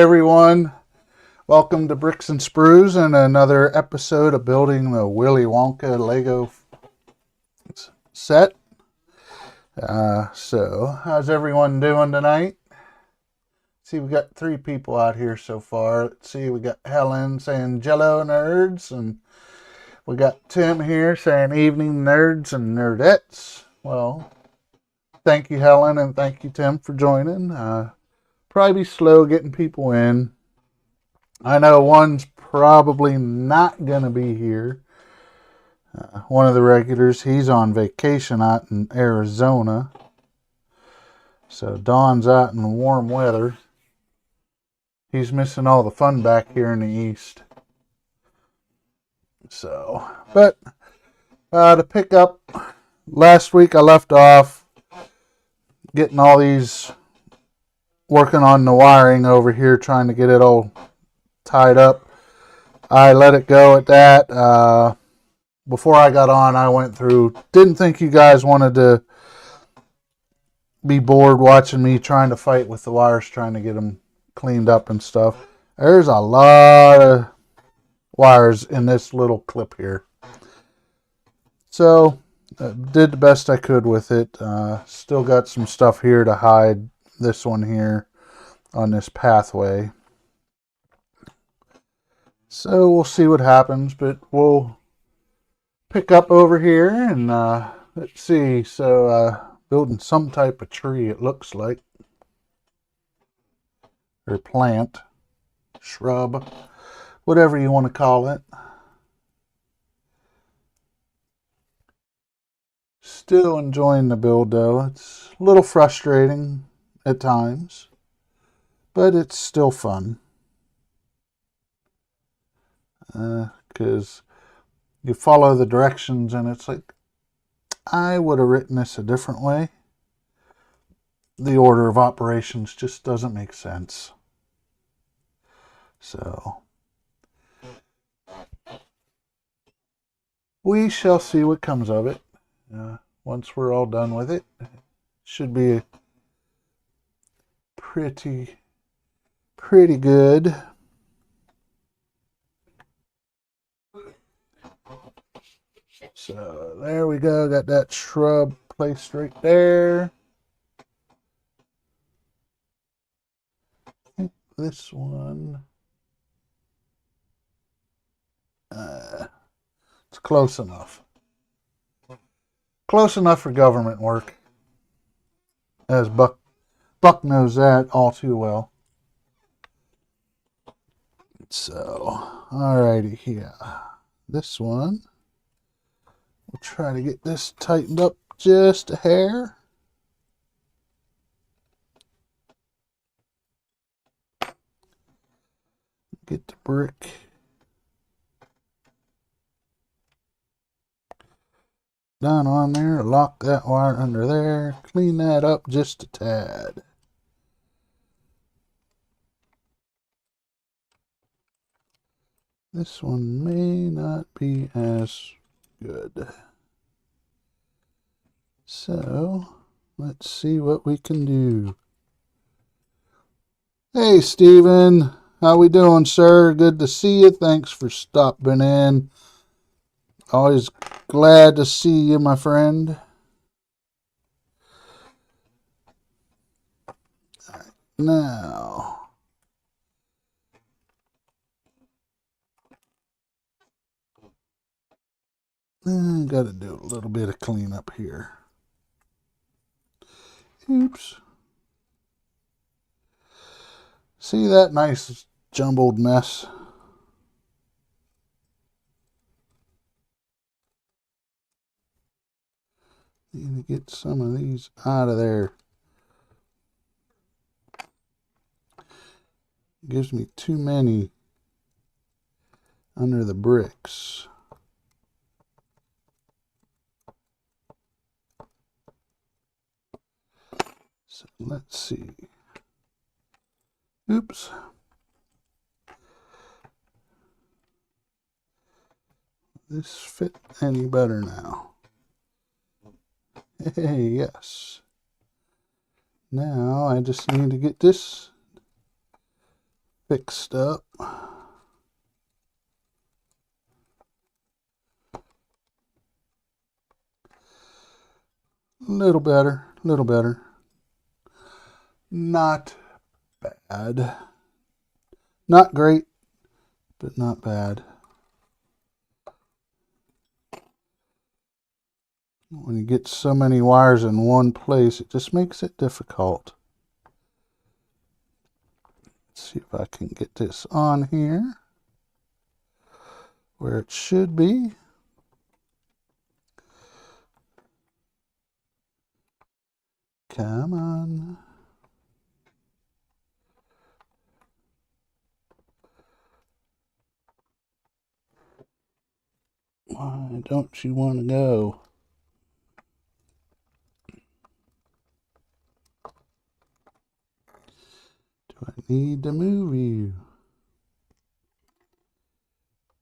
everyone. Welcome to Bricks and Sprues and another episode of building the Willy Wonka Lego set. So, how's everyone doing tonight? See, we got 3 people out here so far. Let's see, we got Helen saying Jello nerds, and we got Tim here saying evening nerds and nerdettes. Well, thank you, Helen, and thank you, Tim, for joining. Probably be slow getting people in. I know one's probably not going to be here. One of the regulars, he's on vacation out in Arizona. So Don's out in warm weather. He's missing all the fun back here in the East. So, but to pick up, last week I left off getting all these, working on the wiring over here, trying to get it all tied up. I let it go at that. Before I got on, I went through, didn't think you guys wanted to be bored watching me trying to fight with the wires, trying to get them cleaned up and stuff. There's a lot of wires in this little clip here. So, did the best I could with it. Still got some stuff here to hide this one here on this pathway. So we'll see what happens, but we'll pick up over here and let's see. So building some type of tree, it looks like, or plant, shrub, whatever you want to call it. Still enjoying the build though. It's a little frustrating at times, but it's still fun. Because you follow the directions and it's like, I would have written this a different way. The order of operations just doesn't make sense. So, we shall see what comes of it. Once we're all done with it, should be pretty good. So there we go, got that shrub placed right there. I think this one, it's close enough. Close enough for government work, as Buck knows that all too well. So, alrighty here. This one, we'll try to get this tightened up just a hair. Get the brick. Down on there, lock that wire under there, clean that up just a tad. This one may not be as good. So, let's see what we can do. Hey, Steven. How we doing, sir? Good to see you. Thanks for stopping in. Always glad to see you, my friend. All right, now, I gotta do a little bit of cleanup here. Oops. See that nice jumbled mess? Need to get some of these out of there. Gives me too many under the bricks. So let's see. Oops. This fit any better now? Hey, yes. Now I just need to get this fixed up. Little better, little better. Not bad. Not great, but not bad. When you get so many wires in one place, it just makes it difficult. Let's see if I can get this on here where it should be. Come on. Why don't you want to go? Do I need to move you?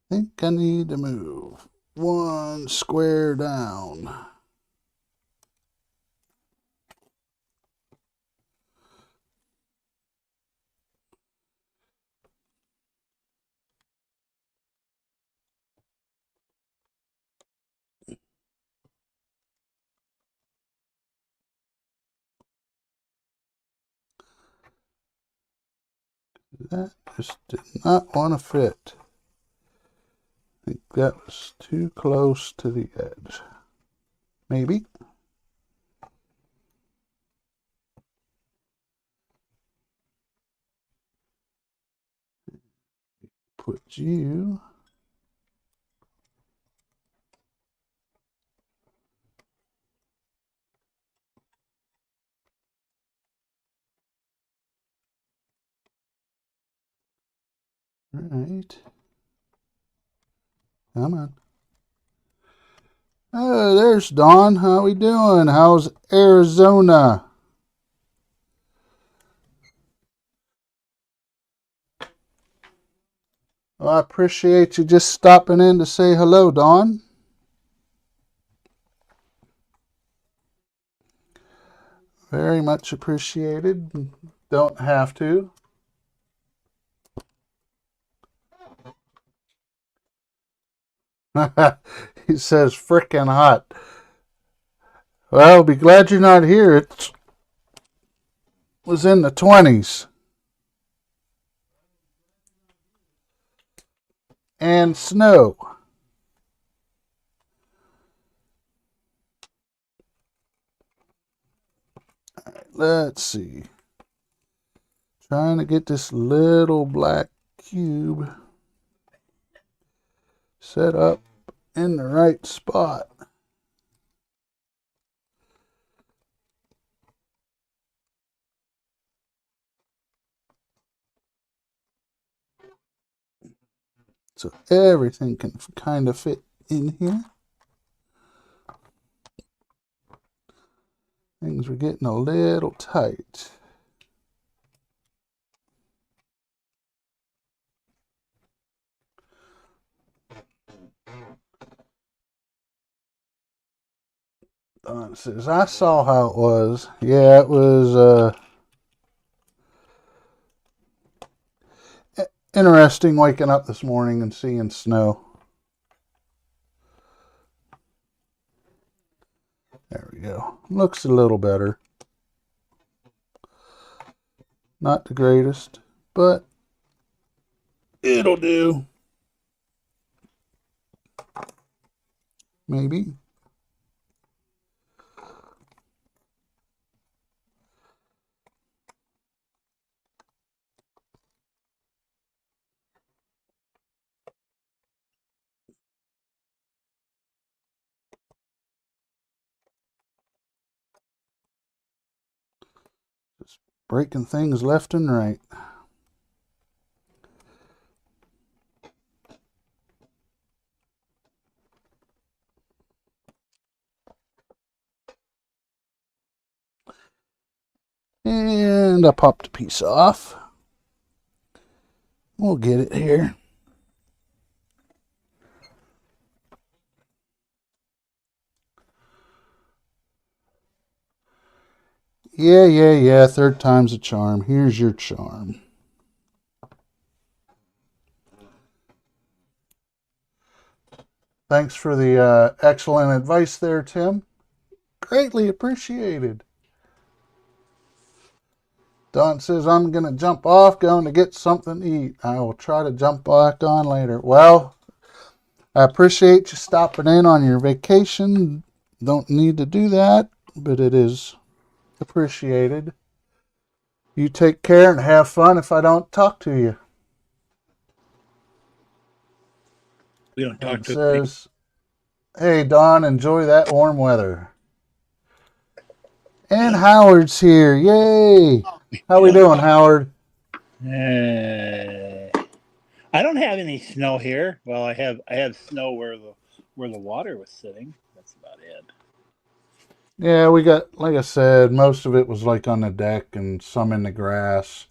Think I need to move one square down. That just did not want to fit. I think that was too close to the edge. Maybe. Put you. Right. Come on. Oh, there's Dawn. How we doing? How's Arizona? Well, I appreciate you just stopping in to say hello, Dawn. Very much appreciated. Don't have to. He says frickin' hot. Well, be glad you're not here. It was in the 20s. And snow. Let's see. Trying to get this little black cube set up in the right spot. So everything can kind of fit in here. Things were getting a little tight. Don says, I saw how it was. Yeah, it was interesting waking up this morning and seeing snow. There we go. Looks a little better. Not the greatest, but it'll do. Maybe. Just breaking things left and right. And I popped a piece off. We'll get it here. Yeah. Third time's a charm. Here's your charm. Thanks for the excellent advice there, Tim. Greatly appreciated. Don says, I'm going to jump off, going to get something to eat. I will try to jump back on later. Well, I appreciate you stopping in on your vacation. Don't need to do that, but it is appreciated. You take care and have fun if I don't talk to you. We don't talk And to says, hey, Don, enjoy that warm weather. And Howard's here. Yay! How we doing, Howard? I don't have any snow here. Well, I have snow where the water was sitting. That's about it. Yeah, we got, like I said, most of it was like on the deck and some in the grass.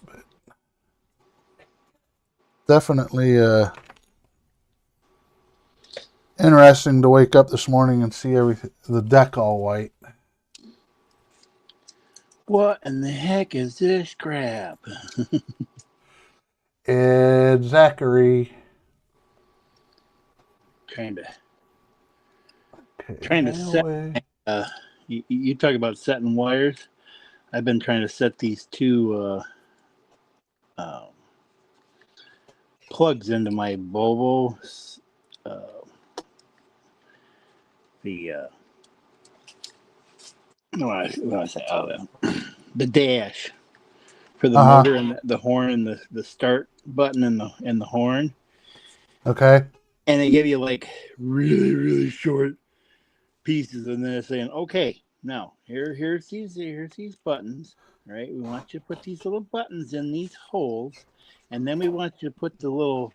But definitely interesting to wake up this morning and see everything, the deck all white. What in the heck is this crap? Ed Zachary. Trying Okay, to hang set. away. You talk about setting wires. I've been trying to set these two plugs into my Volvo. What I say? The dash for the Uh huh. motor and the horn and the start button and the horn. Okay. And they give you like really short pieces, and then they're saying, okay, now here's these buttons, right? We want you to put these little buttons in these holes, and then we want you to put the little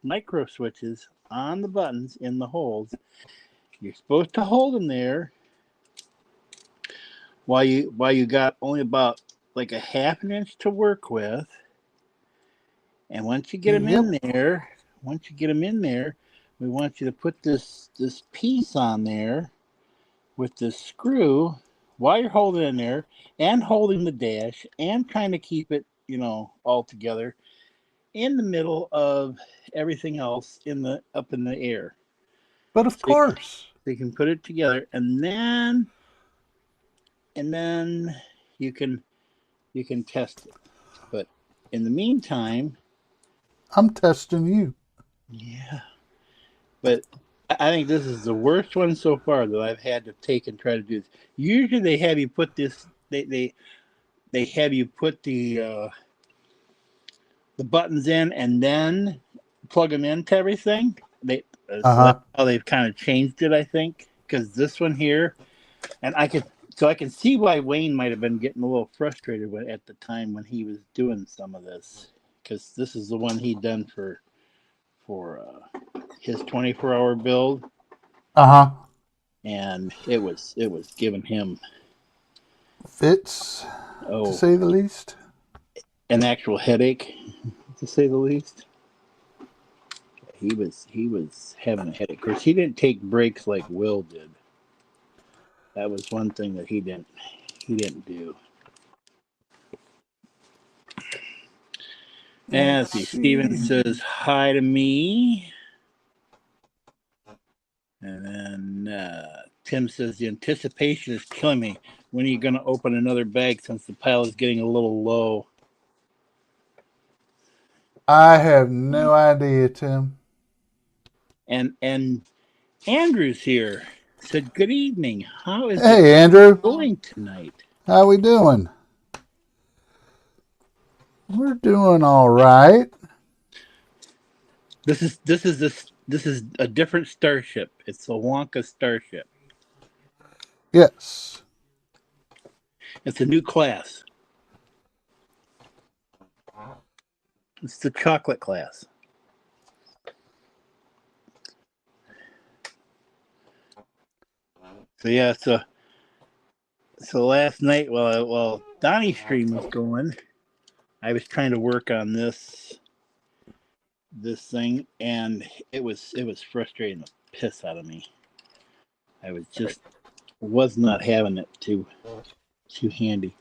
micro switches on the buttons in the holes. You're supposed to hold them there while you got only about like a half an inch to work with, and once you get them Yep. in there, we want you to put this piece on there with the screw while you're holding it in there and holding the dash and trying to keep it, all together in the middle of everything else up in the air. But of So course. you can put it together, and then you can test it. But in the meantime, I'm testing you. yeah. But I think this is the worst one so far that I've had to take and try to do this. Usually they have you put this. They have you put the buttons in and then plug them into everything. Uh So that's huh. how they've kind of changed it, I think. Because this one here, and I can see why Wayne might have been getting a little frustrated at the time when he was doing some of this, because this is the one he'd done for his 24-hour build, Uh huh. and it was giving him Fits, to oh say the least. an actual headache, to say the least. He was having a headache. Of course, he didn't take breaks like Will did. That was one thing that he didn't do. And Let's let's see, Steven see. says hi to me. And then Tim says the anticipation is killing me. When are you going to open another bag since the pile is getting a little low? I have no idea, Tim. And Andrew's here. Said good evening. How is it Hey, Andrew. going tonight? How we doing? We're doing all right. This is a different starship. It's a Wonka starship. Yes. It's a new class. It's the chocolate class. So yeah, so last night while Donnie's stream was going, I was trying to work on this thing, and it was frustrating the piss out of me. I was not having it too handy,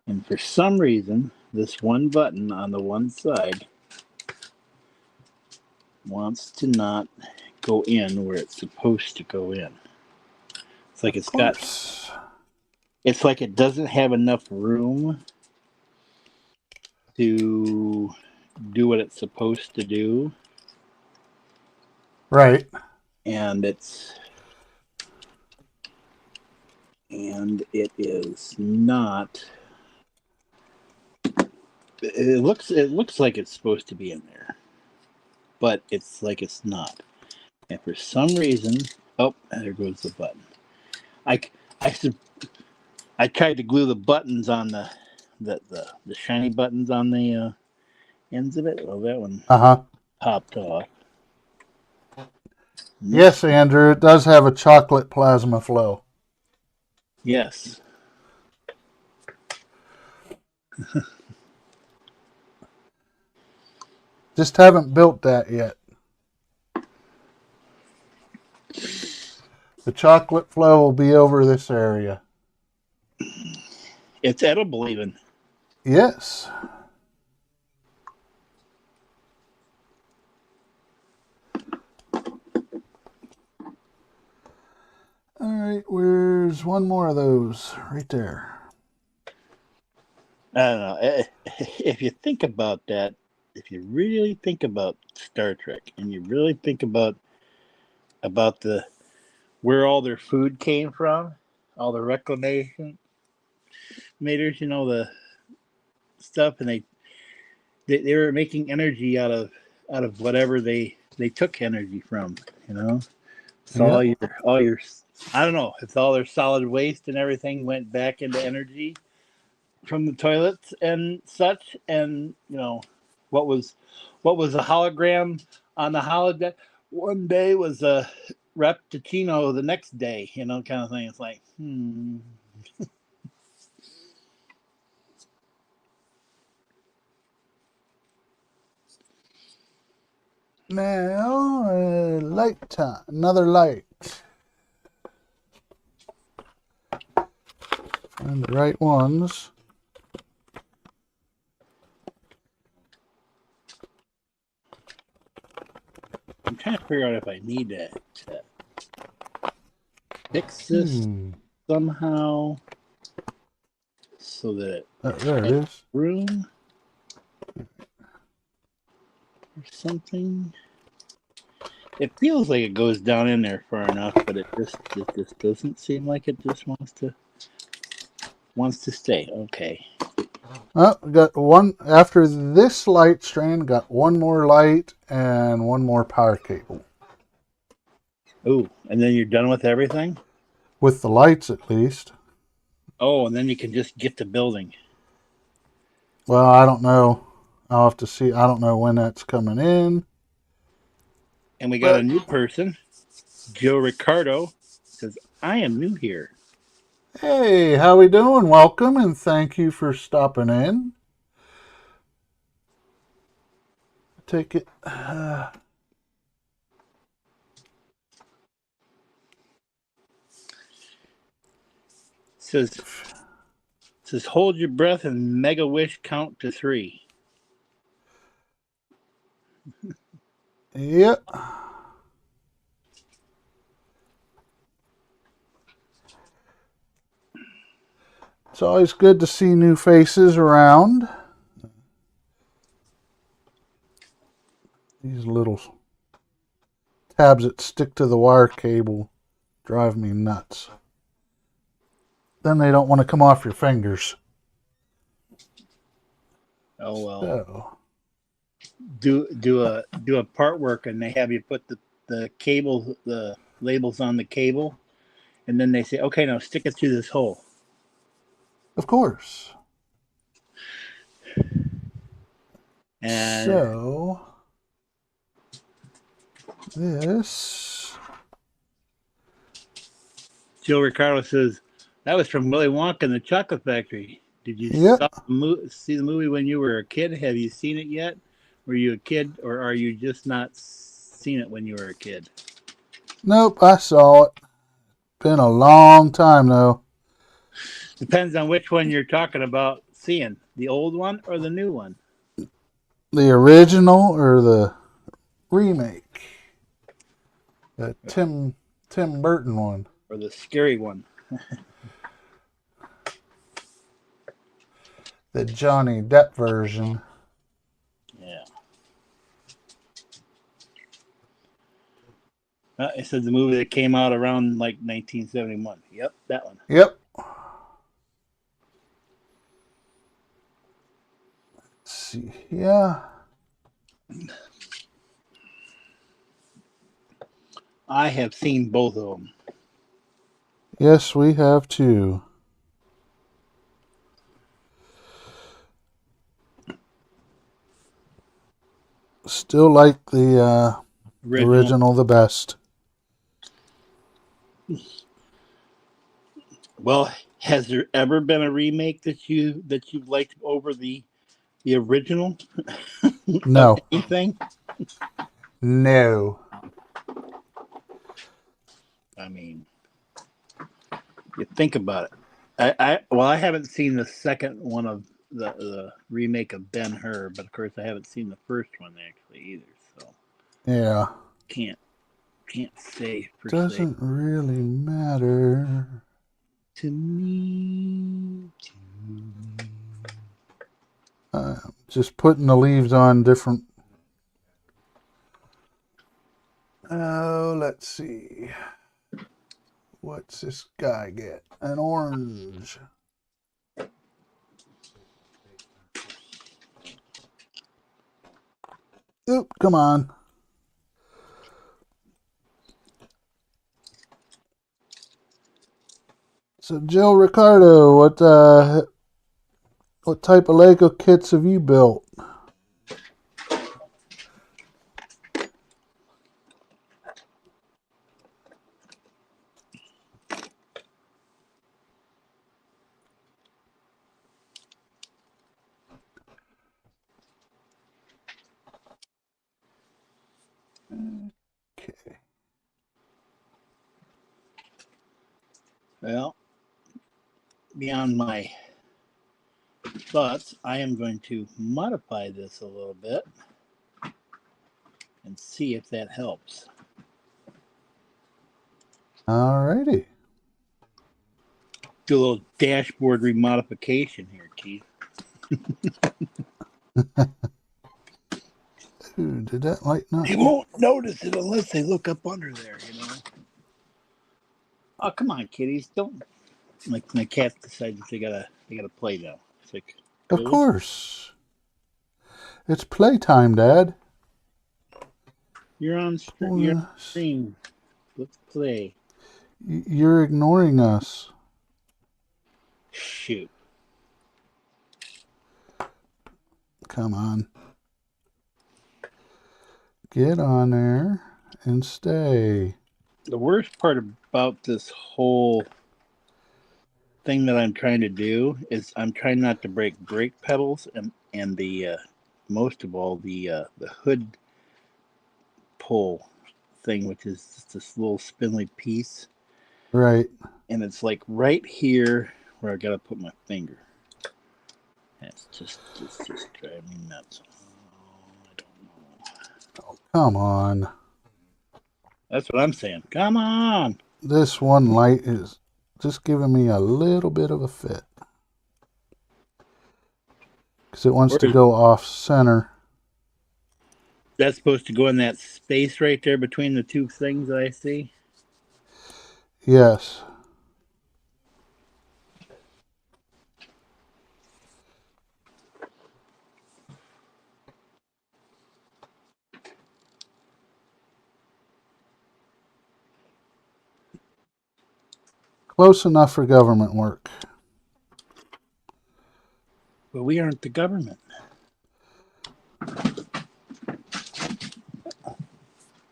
and for some reason, this one button on the one side wants to not go in where it's supposed to go in. It's like Of course. It's like it doesn't have enough room to do what it's supposed to do. Right. And it is not. It looks like it's supposed to be in there, but it's like it's not. And for some reason, oh, there goes the button. I tried to glue the buttons on the shiny buttons on the ends of it. Well, that one popped off. Yes, Andrew, it does have a chocolate plasma flow. Yes. Just haven't built that yet. The chocolate flow will be over this area. It's edible even. Yes. All right, where's one more of those? Right there. I don't know. If you think about that, if you really think about Star Trek and you really think about the where all their food came from, all the reclamation maters, the stuff, and they were making energy out of whatever they took energy from, So all your I don't know if all their solid waste and everything went back into energy from the toilets and such, and what was a hologram on the holodeck one day was a repticino the next day, kind of thing. It's like, Now, light time. Another light. Find the right ones. I'm trying to figure out if I need to fix this somehow so that there it is. Room or something. It feels like it goes down in there far enough, but it just doesn't seem like it just wants to stay. Okay. Oh, we got one after this light strand. Got one more light and one more power cable. Oh, and then you're done with everything? With the lights, at least. Oh, and then you can just get to building. Well, I don't know. I'll have to see. I don't know when that's coming in. And we got a new person. Joe Ricardo says, I am new here. Hey, how we doing? Welcome, and thank you for stopping in. Take it. Says hold your breath and mega wish count to 3. Yep. It's always good to see new faces around. These little tabs that stick to the wire cable drive me nuts. Then they don't want to come off your fingers. Oh well. So. Do a part work and they have you put the cable, the labels on the cable, and then they say, okay, now stick it through this hole. Of course. And so this. Joe Ricardo says that was from Willy Wonka and the Chocolate Factory. Did you see the movie when you were a kid? Have you seen it yet? Were you a kid, or are you just not seen it when you were a kid? Nope, I saw it. Been a long time though. Depends on which one you're talking about seeing. The old one or the new one? The original or the remake. The Tim Burton one. Or the scary one. The Johnny Depp version. Yeah. It said the movie that came out around like 1971. Yep, that one. Yep. Let's see. Yeah. I have seen both of them. Yes, we have too. Still like the original the best. Well, has there ever been a remake that you've liked over the original? No. Of anything? No. I mean, you think about it. I haven't seen the second one of the remake of Ben-Hur, but of course I haven't seen the first one actually either. So Yeah. can't say per Doesn't really matter. To me. Just putting the leaves on different. Oh, let's see. What's this guy get? An orange. Oop, come on. So, Jill Ricardo, what type of Lego kits have you built? Okay. Well, beyond my thoughts, I am going to modify this a little bit and see if that helps. Alrighty. Do a little dashboard remodification here, Keith. Ooh, did that light not? They won't notice it unless they look up under there, you know. Oh, come on, kitties! Don't. My cat decides they gotta play now. It's like, Of course. It's playtime, Dad. You're on stream. Let's play. You're ignoring us. Shoot. Come on. Get on there and stay. The worst part about this whole thing that I'm trying to do is I'm trying not to break brake pedals and the most of all the hood pull thing, which is just this little spindly piece. Right. And it's like right here where I gotta put my finger. It's just driving me nuts. Oh, I don't know. Oh, come on. That's what I'm saying. Come on. This one light is just giving me a little bit of a fit. Because it wants to go off center. That's supposed to go in that space right there between the two things that I see? Yes. Close enough for government work. But we aren't the government.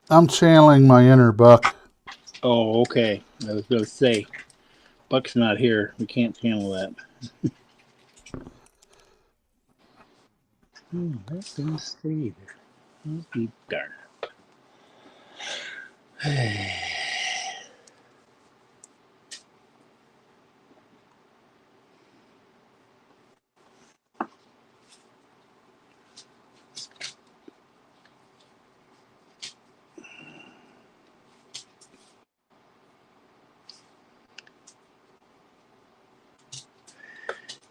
I'm channeling my inner Buck. Oh, okay. I was going to say, Buck's not here. We can't handle that. Let them stay there. I'll be darned.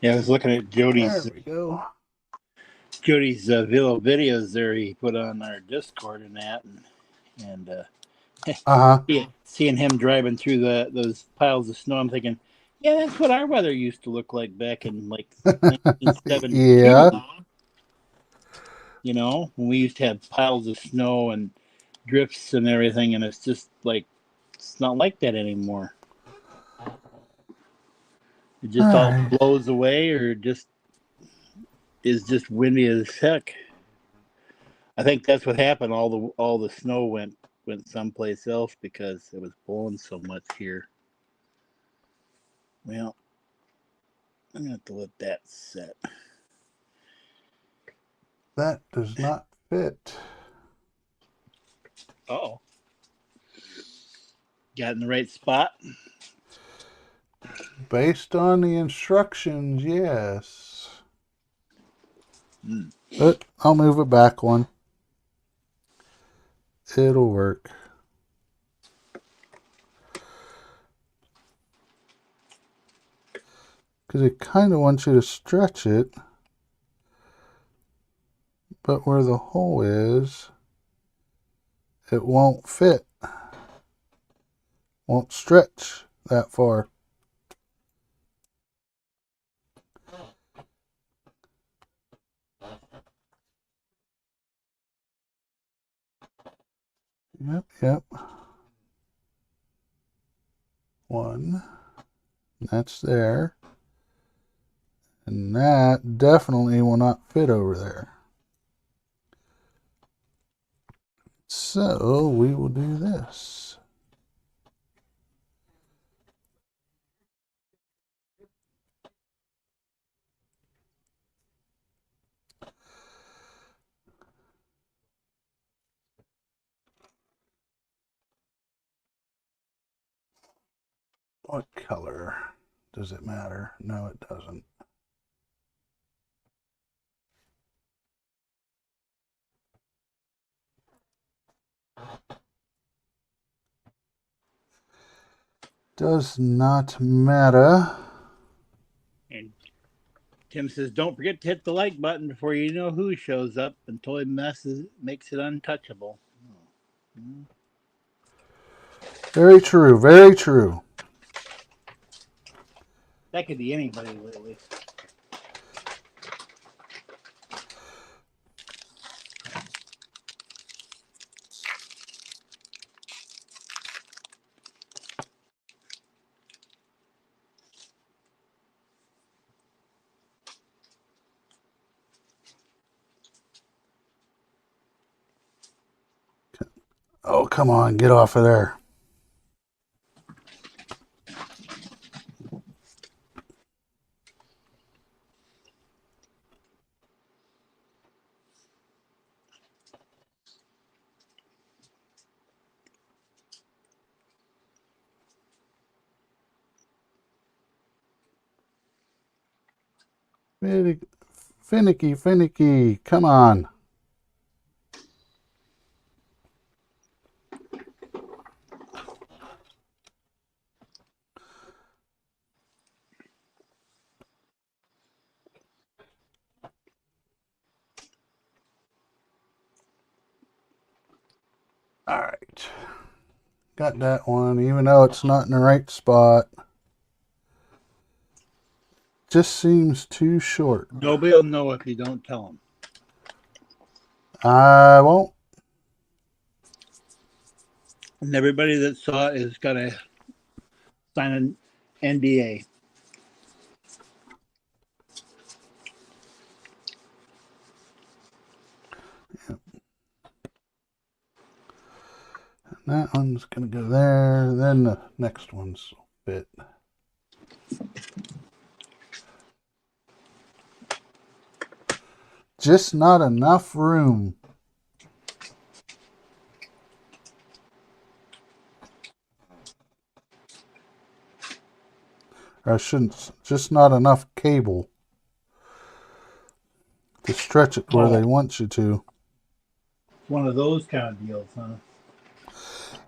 Yeah, I was looking at There Jody's we go. Villa videos there he put on our Discord and that, and Uh-huh. seeing him driving through those piles of snow, I'm thinking, yeah, that's what our weather used to look like back in like 1972. Yeah. You know, when we used to have piles of snow and drifts and everything, and it's just like it's not like that anymore. It All just all right. blows away, or just is just windy as heck. I think that's what happened. All the snow went someplace else because it was blowing so much here. Well, I'm gonna have to let that set. That does not fit. Oh, got in the right spot. Based on the instructions, yes. Mm. But I'll move it back one. It'll work. Because it kind of wants you to stretch it. But where the hole is, it won't fit. Won't stretch that far. Yep. One. That's there. And that definitely will not fit over there. So we will do this. What color? Does it matter? No, it doesn't. Does not matter. And Tim says, "Don't forget to hit the like button before you know who shows up and totally makes it untouchable." Oh. Mm. Very true. Very true. That could be anybody lately. Oh, come on. Get off of there. Finicky. Come on. All right. Got that one, even though it's not in the right spot. Just seems too short. Nobody will know if you don't tell them. I won't. And everybody that saw it is gonna sign an NDA. Yep. That one's going to go there. Then the next one's will fit. Just not enough room. Or I shouldn't, just not enough cable to stretch it where they want you to. One of those kind of deals, huh?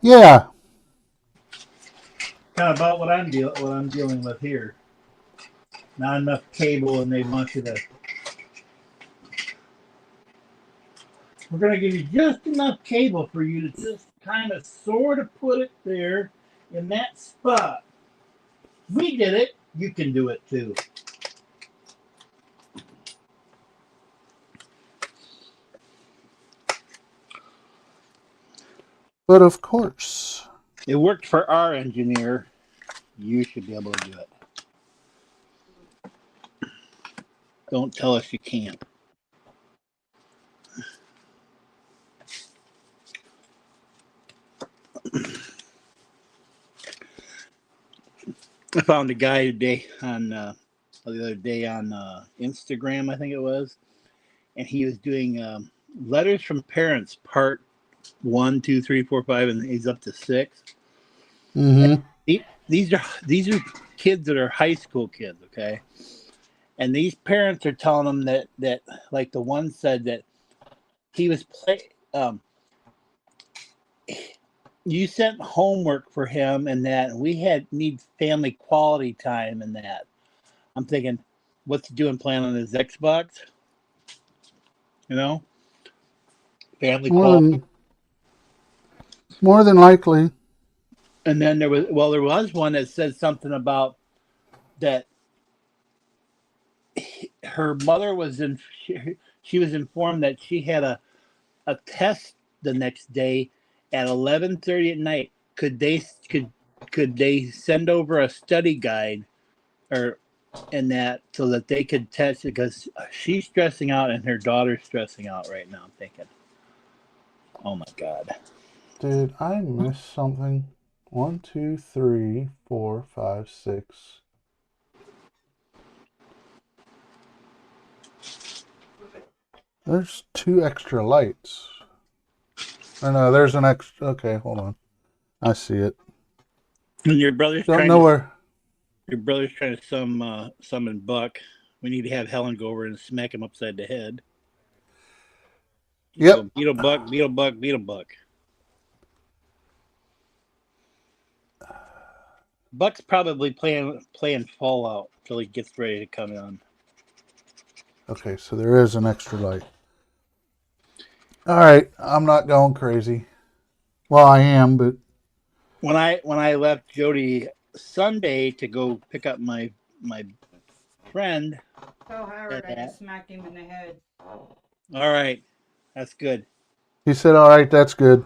Yeah. Kind of about what I'm dealing with here. not enough cable, and they want you to. We're going to give you just enough cable for you to just kind of sort of put it there in that spot. We did it. You can do it too. But of course. It worked for our engineer. You should be able to do it. Don't tell us you can't. I found a guy today on the other day on Instagram, I think it was, and he was doing letters from parents, part 1, 2, 3, 4, 5, and he's up to 6. Mm-hmm. These are kids that are high school kids, okay? And these parents are telling them that like the one said that he was you sent homework for him and that, and we need family quality time and that. I'm thinking, what's he doing playing on his Xbox? You know? Family quality. More than likely. And then there was one that said something about that her mother was she was informed that she had a test the next day at 11:30 at night. Could they send over a study guide or and that so that they could test it, because she's stressing out and her daughter's stressing out right now. I'm thinking, oh my God. Did I miss something? 1, 2, 3, 4, 5, 6. There's 2 extra lights. Oh no, there's an extra. Okay, hold on. I see it. And your brother's Don't trying know to where. your brother's trying to summon Buck. We need to have Helen go over and smack him upside the head. Yep. Go, Beetle Buck, Beetle Buck, Beetle Buck. Buck's probably playing Fallout till he gets ready to come on. Okay, so there is an extra light. All right, I'm not going crazy. Well, I am, but When I left Jody Sunday to go pick up my friend. Tell Howard I just smacked him in the head. All right, that's good. he said, "All right, that's good."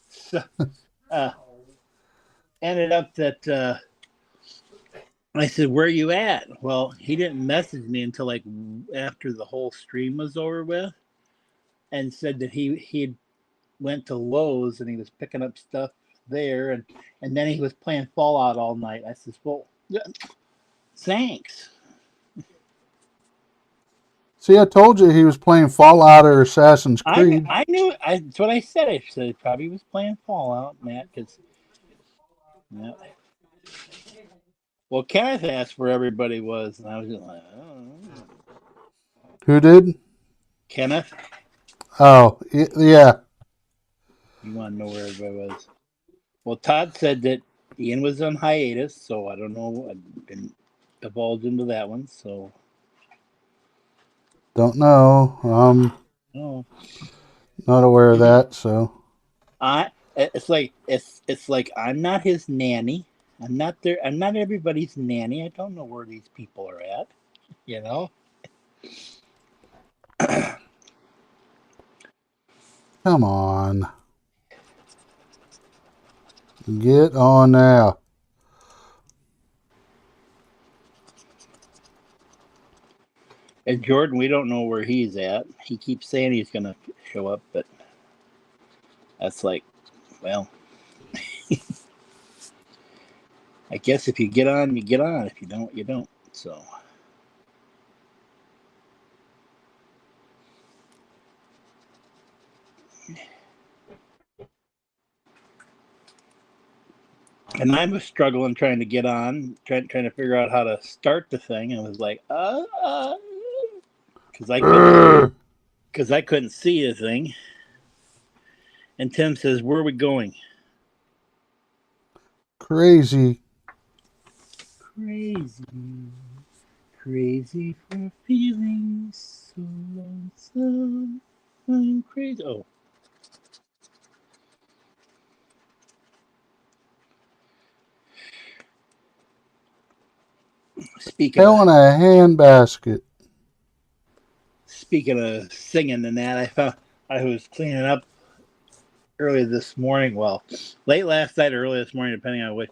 So, ended up that I said, "Where are you at?" Well, he didn't message me until like after the whole stream was over with, and said that he went to Lowe's and he was picking up stuff there, and then he was playing Fallout all night. I said, "Well, thanks." See, I told you he was playing Fallout or Assassin's Creed. I knew. That's what I said. I said he probably was playing Fallout, Matt, because. Yeah. Well, Kenneth asked where everybody was, and I was just like, oh. Who did? Kenneth. Oh, yeah. You want to know where everybody was? Well, Todd said that Ian was on hiatus, so I don't know. I didn't divulge into that one, so. Don't know. Oh. Not aware of that, so. It's like I'm not his nanny. I'm not there. I'm not everybody's nanny. I don't know where these people are at. You know. Come on. Get on now. And Jordan, we don't know where he's at. He keeps saying he's going to show up, but that's like, well, I guess if you get on, you get on. If you don't, you don't. So. And I was struggling trying to get on, trying to figure out how to start the thing. And I was like, because I couldn't see the thing. And Tim says, "Where are we going?" Crazy. crazy. Crazy for feeling so lonesome. I'm crazy. Oh. Speaking Hell in of a handbasket. singing and that, I was cleaning up early this morning. Well, late last night or early this morning, depending on what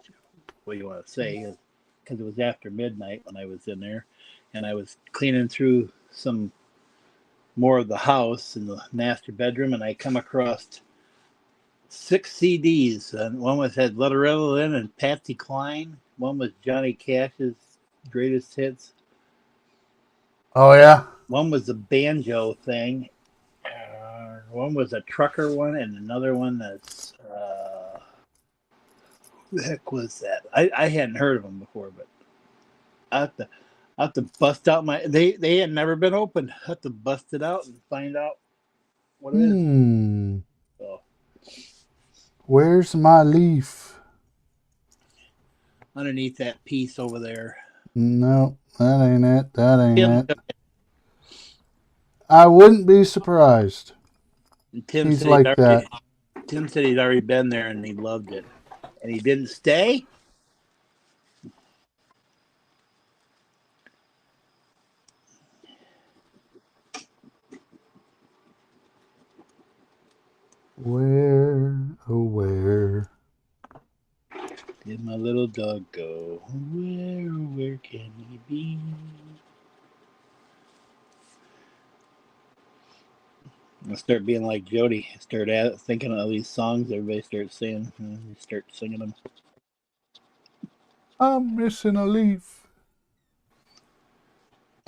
you want to say, because it was after midnight when I was in there, and I was cleaning through some more of the house in the master bedroom, and I come across 6 CDs, and one was had Loretta Lynn and Patsy Cline. One was Johnny Cash's greatest hits. Oh, yeah? One was the banjo thing. One was a trucker one, and another one that's who the heck was that? I hadn't heard of them before, but I have to bust out my. They had never been opened. I have to bust it out and find out what it is. So Where's my leaf? underneath that piece over there. No, that ain't it. That ain't Tim, it. I wouldn't be surprised. Tim He's said like that. Tim said he'd already been there and he loved it, and he didn't stay. Where, oh where? Did my little dog go? Where can he be? I'll start being like Jody. Start thinking of these songs. Everybody starts saying. Start singing them. I'm missing a leaf.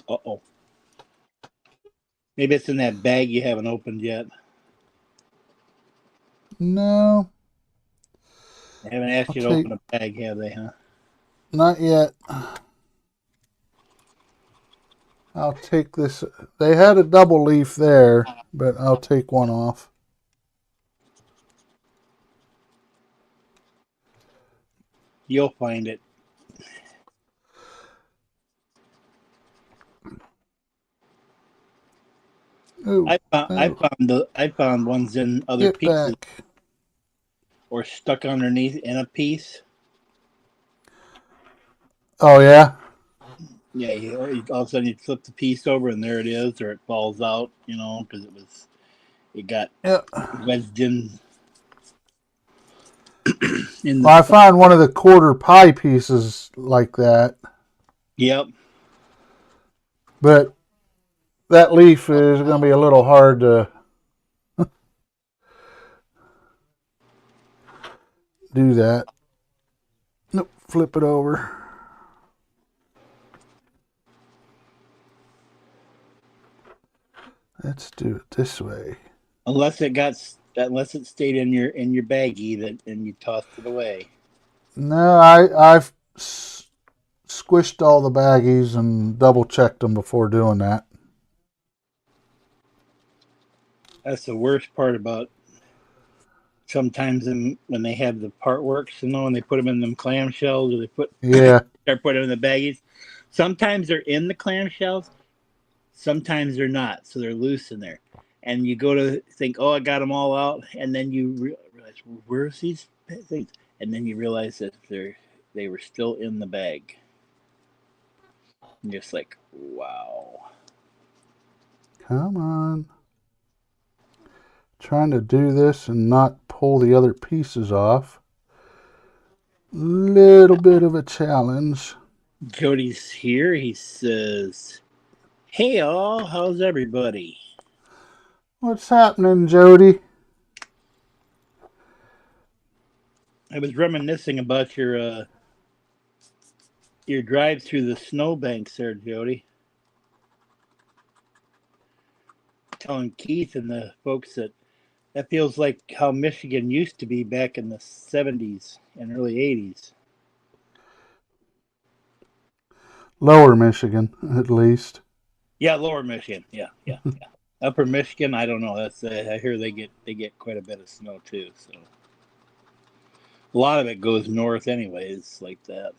Uh-oh. Maybe it's in that bag you haven't opened yet. No. They haven't asked you to open a bag, have they, huh? Not yet. I'll take this. They had a double leaf there, but I'll take one off. You'll find it. Ooh, I found ones in other get pieces back. or stuck underneath in a piece. Oh, yeah? Yeah, all of a sudden you flip the piece over and there it is, or it falls out, because it got wedged in the. Well, I found one of the quarter pie pieces like that. Yep. But that leaf is going to be a little hard to do that. Nope, flip it over. Let's do it this way. Unless it stayed in your baggie and you tossed it away. No, I've squished all the baggies and double checked them before doing that. That's the worst part about sometimes when they have the part works, and they put them in them clamshells, or Yeah. start putting them in the baggies. Sometimes they're in the clamshells, sometimes they're not, so they're loose in there. And you go to think, oh, I got them all out, and then you realize, where's these things? And then you realize that they were still in the bag. And just like, wow. Come on. Trying to do this and not pull the other pieces off. Little bit of a challenge. Jody's here. He says, hey, all, how's everybody? What's happening, Jody? I was reminiscing about your drive through the snowbanks there, Jody. Telling Keith and the folks that feels like how Michigan used to be back in the 70s and early 80s. Lower Michigan, at least. Yeah, Lower Michigan. Yeah. Upper Michigan, I don't know. That's I hear they get quite a bit of snow too. So a lot of it goes north, anyways, like that.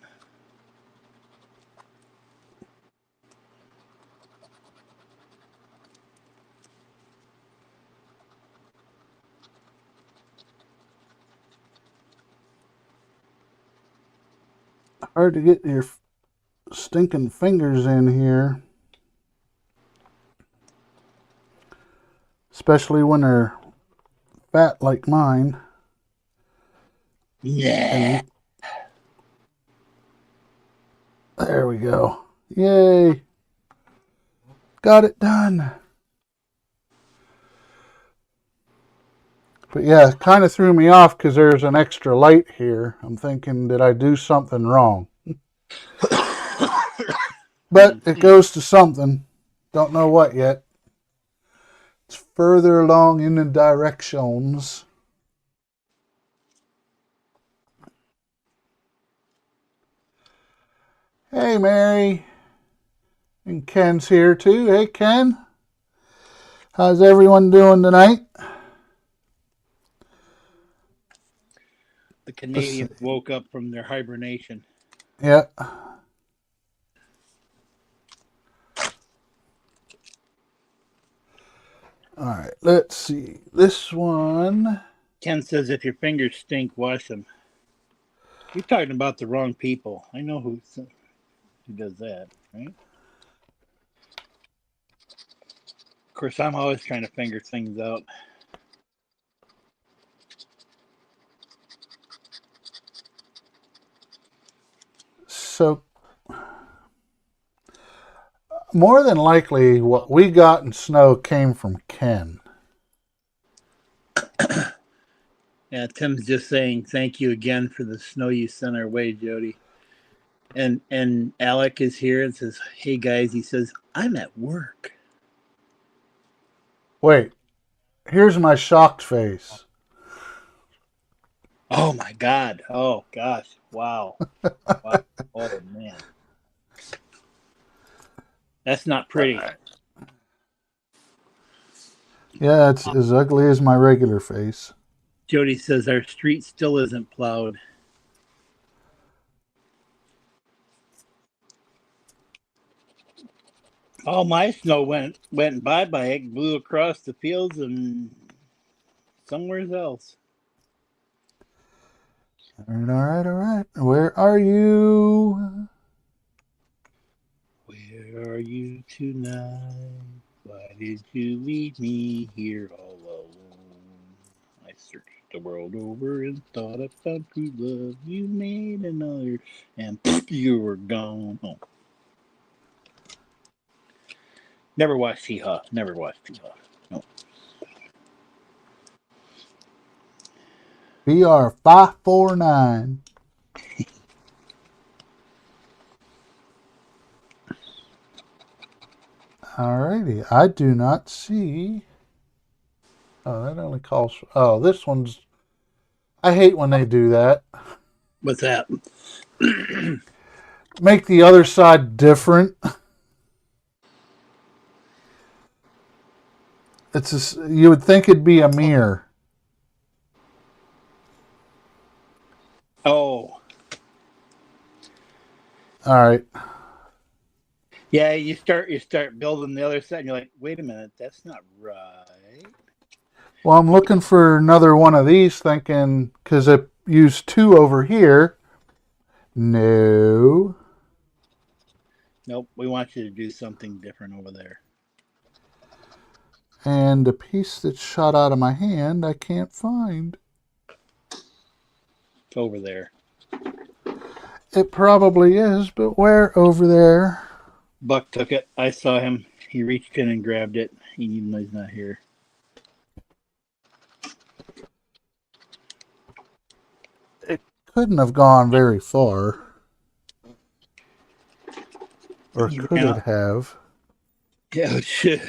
Hard to get your stinking fingers in here. Especially when they're fat like mine. Yeah. There we go. Yay. Got it done. But yeah, it kind of threw me off because there's an extra light here. I'm thinking, did I do something wrong? But it goes to something. Don't know what yet. It's further along in the directions. Hey, Mary. And Ken's here too. Hey, Ken. How's everyone doing tonight? The Canadians woke up from their hibernation. Yeah. All right, let's see. This one. Ken says if your fingers stink, wash them. You're talking about the wrong people. I know who does that, right? Of course, I'm always trying to finger things out. So, more than likely, what we got in snow came from Ken. Yeah, Tim's just saying thank you again for the snow you sent our way, Jody. And Alec is here and says, hey guys, he says, I'm at work. Wait, here's my shocked face. Oh my God. Oh gosh. Wow. Wow. Oh man. That's not pretty. Right. Yeah, it's as ugly as my regular face. Jody says our street still isn't plowed. All my snow went bye-bye. It blew across the fields and somewhere else. All right. Where are you? Where are you tonight? Why did you leave me here all alone? I searched the world over and thought I found true love. You made another, and you were gone. Oh. Never watched Hee-Haw. Never watched Hee-Haw. No. BR 549. Alrighty, I do not see. Oh, that only calls for. Oh, this one's. I hate when they do that. What's that? Make the other side different. It's a, you would think it'd be a mirror. Oh. All right. Yeah, you start building the other side, and you're like, wait a minute, that's not right. Well, I'm looking for another one of these, thinking because I used two over here. No. Nope, we want you to do something different over there. And the piece that shot out of my hand, I can't find. It's over there. It probably is, but where over there? Buck took it. I saw him. He reached in and grabbed it, even though he's not here. It couldn't have gone very far. Or could it have? Yeah, it should.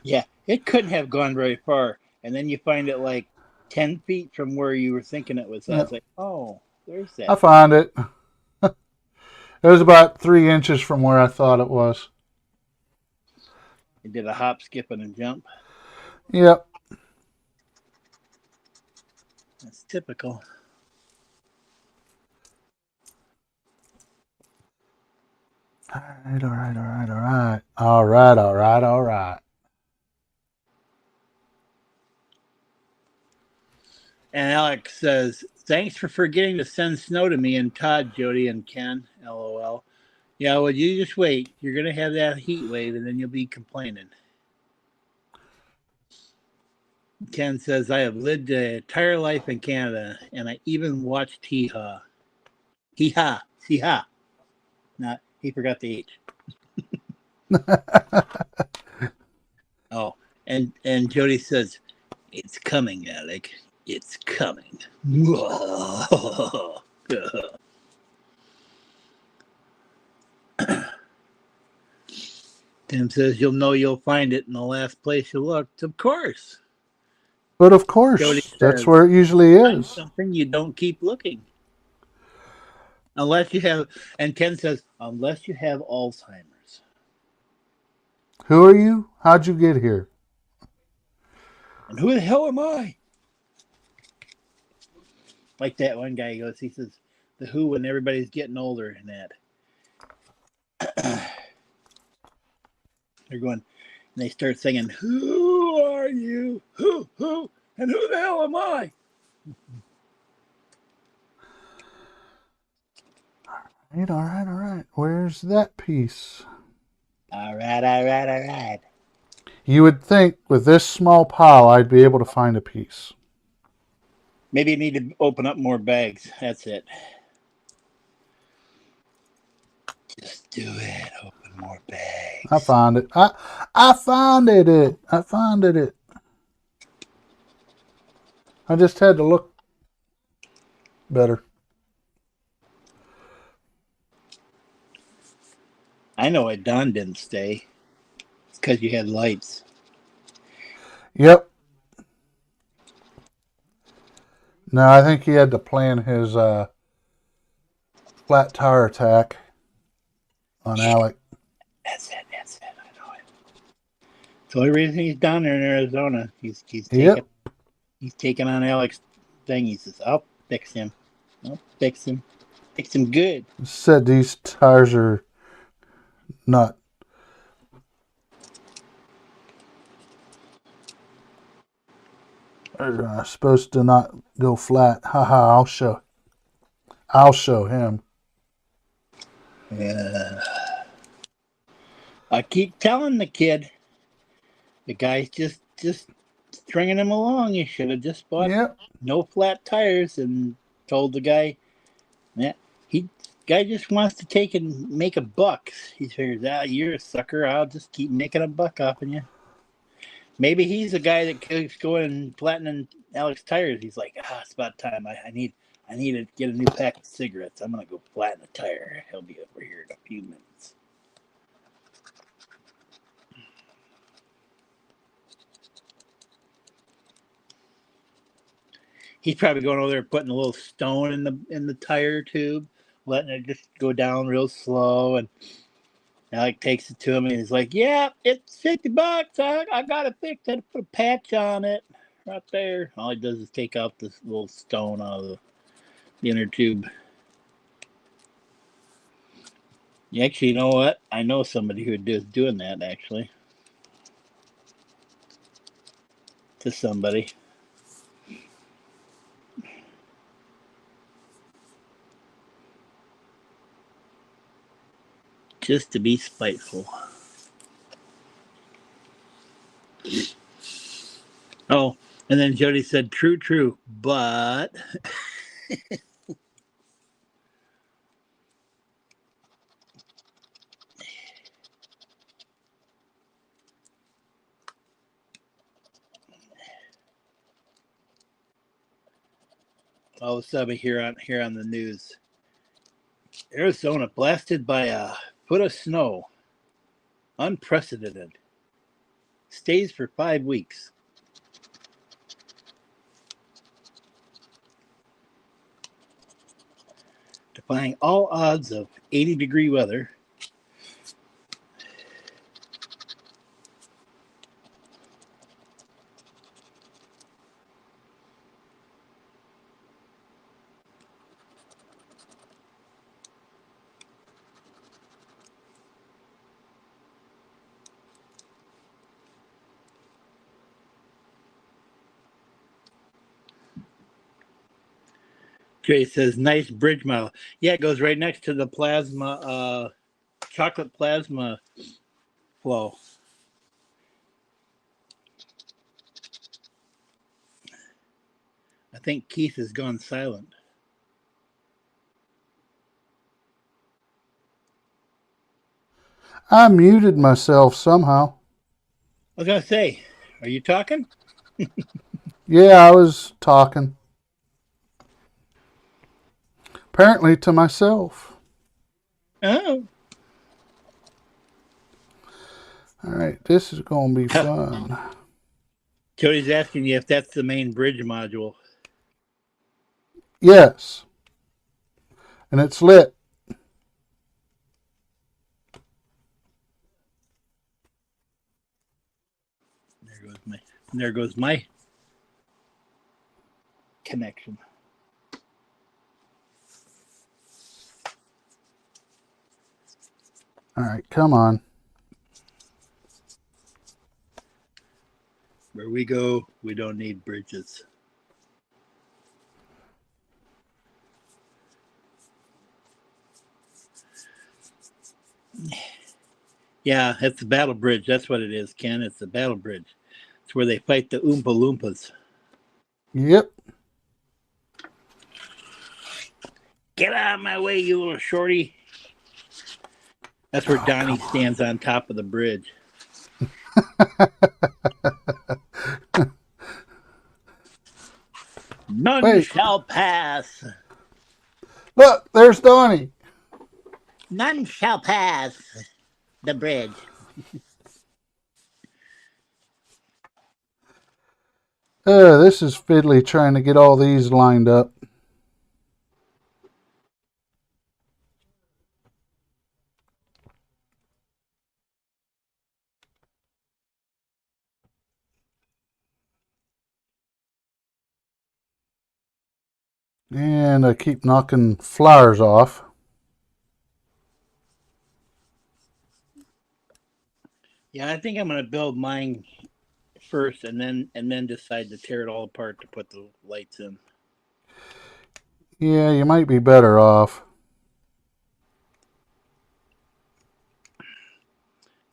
Yeah, it couldn't have gone very far. And then you find it like 10 feet from where you were thinking it was. It's like, oh, there's that. I found it. It was about 3 inches from where I thought it was. It did a hop, skip, and a jump. Yep. That's typical. All right. And Alex says, Thanks for forgetting to send snow to me and Todd, Jody, and Ken. LOL. Yeah, well, you just wait. You're gonna have that heat wave, and then you'll be complaining. Ken says, I have lived an entire life in Canada, and I even watched Hee Haw. Hee Haw. Hee Haw. Not, he forgot the H. Oh, and Jody says, it's coming, Alec. It's coming. Tim says, you'll know you'll find it in the last place you looked. Of course. But of Jody course, that's says, where it usually find is. something, you don't keep looking. Unless you have, and Ken says, unless you have Alzheimer's. Who are you? How'd you get here? And who the hell am I? Like that one guy goes, he says, the Who when everybody's getting older and that. They're going, and they start singing, who are you? Who? And who the hell am I? All right. Where's that piece? All right. You would think with this small pile, I'd be able to find a piece. Maybe you need to open up more bags. That's it. Just do it. Open more bags. I found it. I found it. I found it. I just had to look better. I know why Don didn't stay. It's because you had lights. Yep. No, I think he had to plan his flat tire attack on Alec. That's it. I know it. It's the only reason he's down there in Arizona. He's taking on Alec's thing. He says, I'll fix him. Fix him good. Said these tires are not. Are supposed to not go flat. Haha, I'll show him. Yeah. I keep telling the kid, the guy's just stringing him along. You should have just bought no flat tires and told the guy that guy just wants to take and make a buck. He figures, you're a sucker. I'll just keep making a buck off of you. Maybe he's the guy that keeps going and flattening Alex tires. He's like, it's about time. I need to get a new pack of cigarettes. I'm gonna go flatten a tire. He'll be over here in a few minutes. He's probably going over there putting a little stone in the tire tube, letting it just go down real slow. And Alec takes it to him and he's like, yeah, it's $50. I got it fixed. I had to put a patch on it right there. All he does is take out this little stone out of the inner tube. Actually, you know what? I know somebody who is doing that, actually. To somebody. Just to be spiteful. Oh, and then Jody said, true, but... all of a sudden here on the news, Arizona blasted by a foot of snow, unprecedented, stays for 5 weeks. Defying all odds of 80-degree weather, Jay says, nice bridge model. Yeah, it goes right next to the plasma, chocolate plasma flow. I think Keith has gone silent. I muted myself somehow. I was going to say, are you talking? Yeah, I was talking. Apparently to myself. Oh. All right, this is going to be fun. Jody's asking you if that's the main bridge module. Yes. And it's lit. There goes my connection. All right, come on. Where we go, we don't need bridges. Yeah, it's the battle bridge. That's what it is, Ken. It's the battle bridge. It's where they fight the Oompa Loompas. Yep. Get out of my way, you little shorty. That's where Donnie stands on top of the bridge. None shall pass. Look, there's Donnie. None shall pass the bridge. This is fiddly trying to get all these lined up. And I keep knocking flowers off. Yeah, I think I'm going to build mine first and then decide to tear it all apart to put the lights in. Yeah, you might be better off.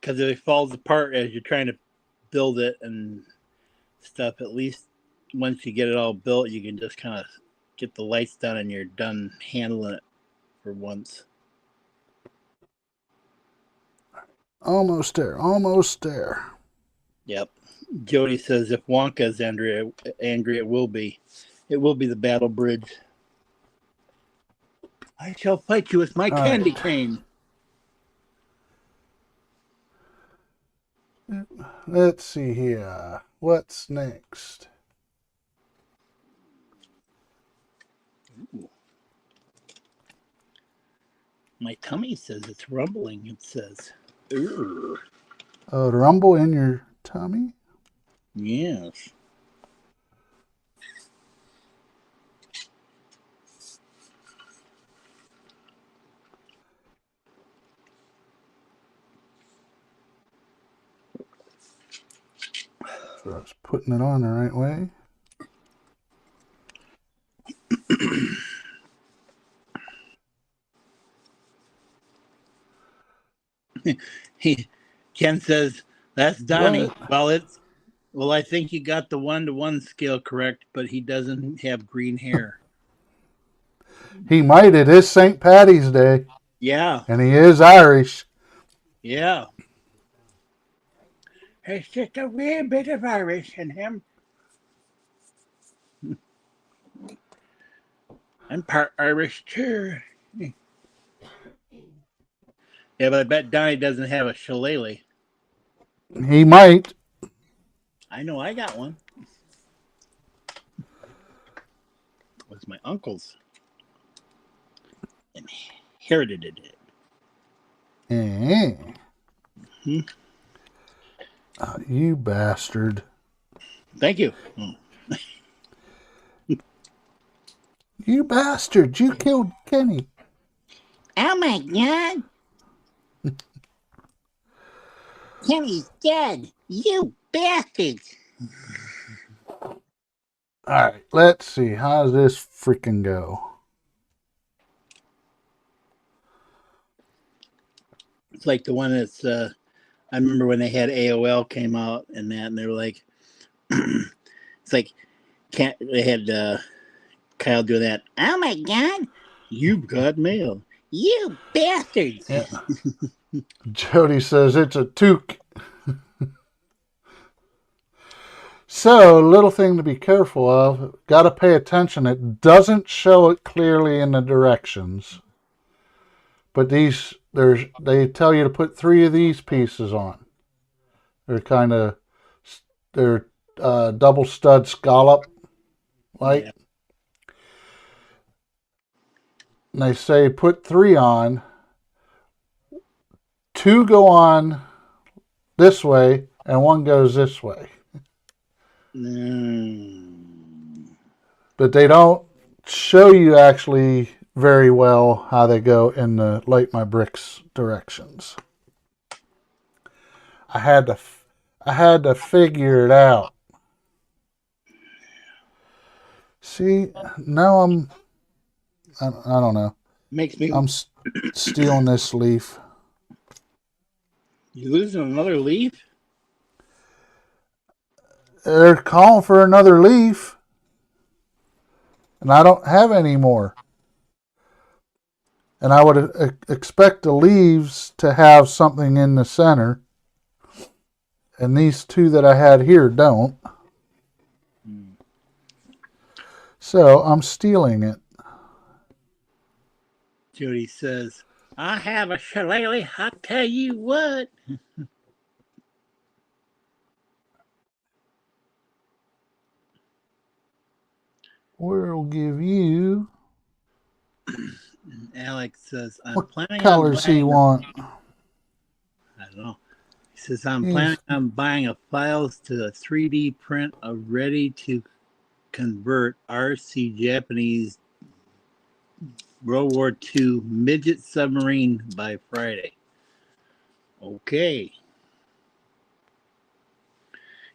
Because if it falls apart as you're trying to build it and stuff, at least once you get it all built, you can just kind of get the lights done and you're done handling it for once. Almost there, almost there. Yep. Jody says if Wonka is angry, it will be. It will be the battle bridge. I shall fight you with my candy cane. Let's see here. What's next? Ooh. My tummy says it's rumbling. It says, "Urgh." A rumble in your tummy? Yes. So I was putting it on the right way. Ken says, that's Donnie. What? Well, I think you got the 1-to-1 scale correct, but he doesn't have green hair. He might. It is St. Paddy's Day. Yeah. And he is Irish. Yeah. It's just a wee bit of Irish in him. I'm part Irish too. Yeah, but I bet Donnie doesn't have a shillelagh. He might. I know I got one. It was my uncle's. Inherited it. Mm-hmm. You bastard. Thank you. You bastard. You killed Kenny. Oh my God. Kenny's dead. You bastards. All right, let's see. How does this freaking go? It's like the one that's. I remember when they had AOL came out and that, and they were like, it's like, can't they had Kyle doing that? Oh my God, you've got mail, you bastards! Yeah. Jody says it's a toque. So, little thing to be careful of. Got to pay attention. It doesn't show it clearly in the directions, but they tell you to put 3 of these pieces on. They're double stud scallop like. Yeah. And they say put 3 on. 2 go on this way, and 1 goes this way. But they don't show you actually very well how they go in the LightMyBricks directions. I had to figure it out. See, now I don't know. Makes me. I'm stealing this leaf. You losing another leaf? They're calling for another leaf, and I don't have any more. And I would expect the leaves to have something in the center, and these 2 that I had here don't. So I'm stealing it. Jody says, I have a shillelagh, I'll tell you what. We'll give you. Alex says, I'm What planning colors on he want? I don't know. He says, I'm planning on buying a files to a 3D print a ready to convert RC Japanese World War II midget submarine by Friday. Okay.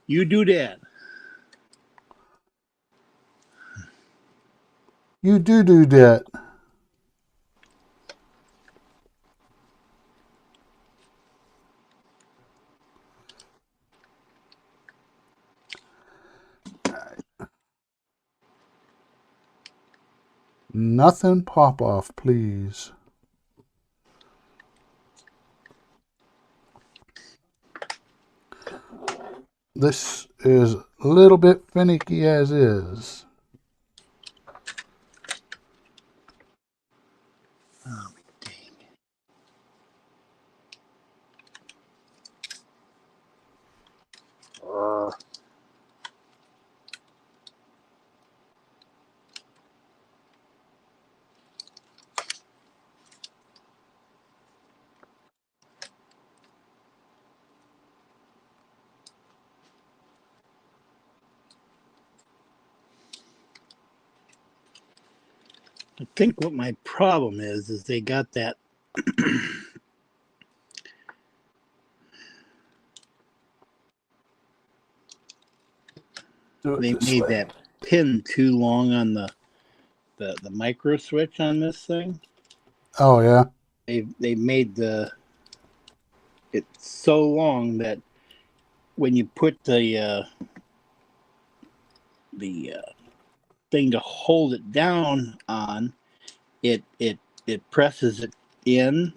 You do that. You do that. Nothing pop off, please. This is a little bit finicky as is. Oh, dang. I think what my problem is they got that they made that pin too long on the micro switch on this thing. Oh yeah. They made it so long that when you put the thing to hold it down on, it presses it in,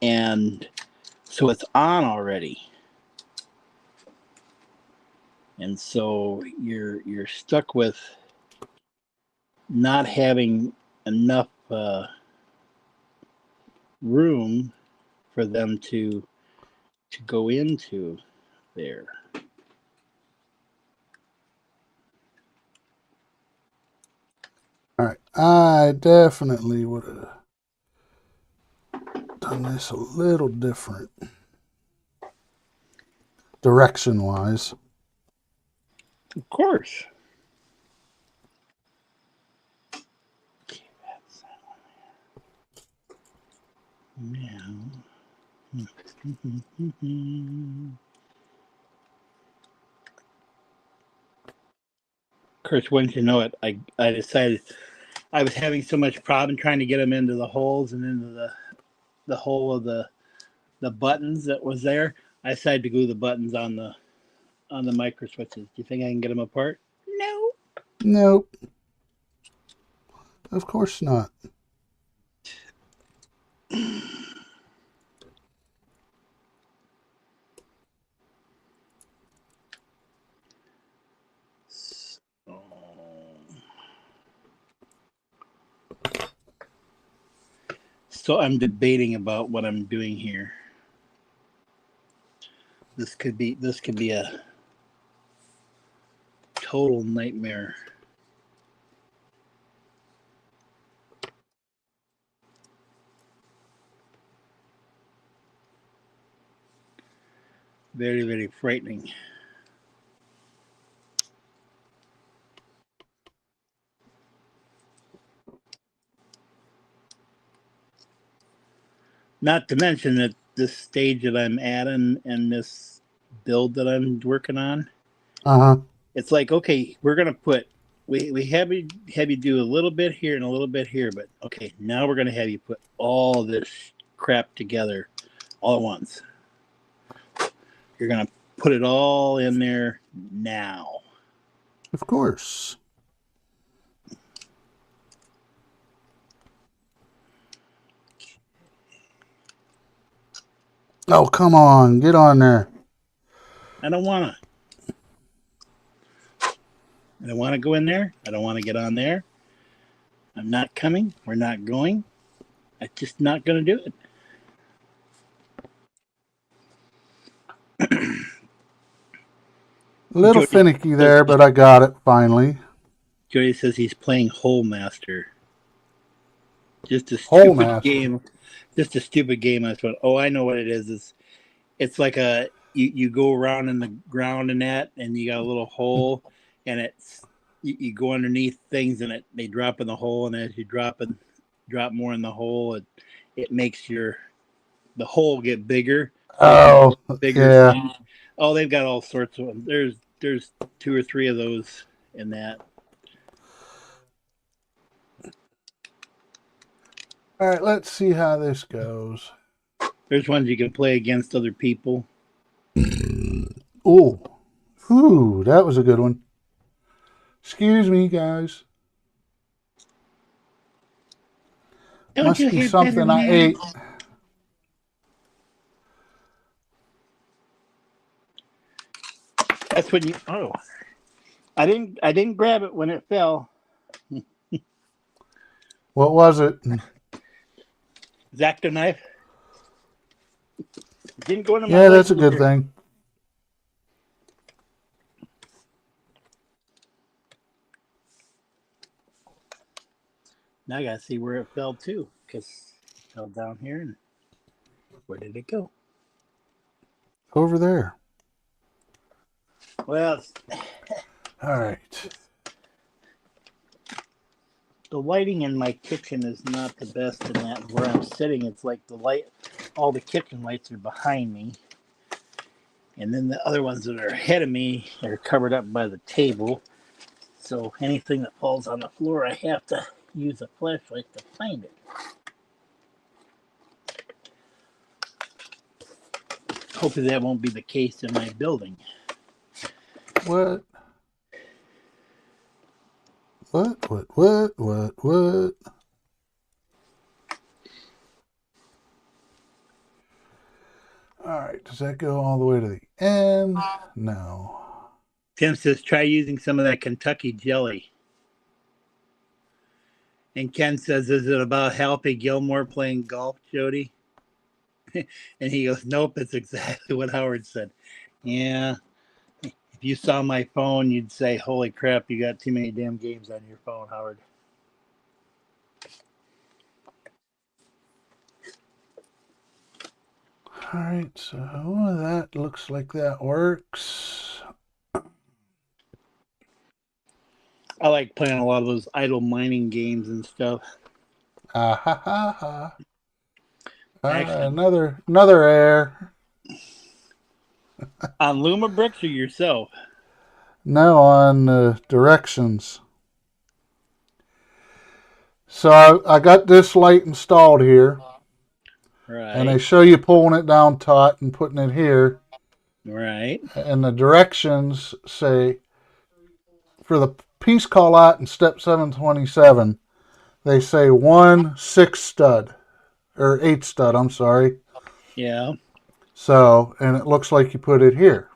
and so it's on already. And so you're stuck with not having enough room for them to go into there. All right, I definitely would have done this a little different, direction-wise. Of course. Okay, that's that one there. Now. Of course, once you know it, I decided I was having so much problem trying to get them into the holes and into the hole of the the buttons that was there. I decided to glue the buttons on the micro switches. Do you think I can get them apart? No. Nope. Of course not. So I'm debating about what I'm doing here. This could be a total nightmare. Very, very frightening. Not to mention that this stage that I'm at and this build that I'm working on, it's like, okay, we're gonna put we have you do a little bit here and a little bit here, but okay, now we're gonna have you put all this crap together all at once. You're gonna put it all in there now. Of course. Oh, come on. Get on there. I don't want to go in there. I don't want to get on there. I'm not coming. We're not going. I'm just not going to do it. A little finicky there, but I got it finally. Jody says he's playing Hole Master. Just a stupid game. Just a stupid game. I thought, oh, I know what it is. It's like you go around in the ground and that, and you got a little hole, and it's you go underneath things, and they drop in the hole, and as you drop more in the hole, it makes the hole get bigger. Oh, bigger. Yeah. Things. Oh, they've got all sorts of them. There's 2 or 3 of those in that. All right, let's see how this goes. There's ones you can play against other people. Oh, ooh, that was a good one. Excuse me, guys. Must be something I ate. That's when you. Oh, I didn't grab it when it fell. What was it? Zacto knife. Didn't go into my. Yeah, that's a good thing. Now I gotta see where it fell to, because it fell down here, and where did it go? Over there. Well, all right. The lighting in my kitchen is not the best in that where I'm sitting. It's like all the kitchen lights are behind me, and then the other ones that are ahead of me are covered up by the table. So anything that falls on the floor, I have to use a flashlight to find it. Hopefully that won't be the case in my building. What? What? All right, does that go all the way to the end? No. Tim says, try using some of that Kentucky jelly. And Ken says, is it about Happy Gilmore playing golf, Jody? And he goes, nope, it's exactly what Howard said. Yeah. If you saw my phone, you'd say, holy crap, you got too many damn games on your phone, Howard. All right, so that looks like that works. I like playing a lot of those idle mining games and stuff. Another error. On LightMyBricks or yourself? No, on directions. So I got this light installed here. And they Right. show you pulling it down taut and putting it here. Right. And the directions say for the piece call out in step 727, they say 1 6 stud or 8 stud. I'm sorry. Yeah. So, and it looks like you put it here.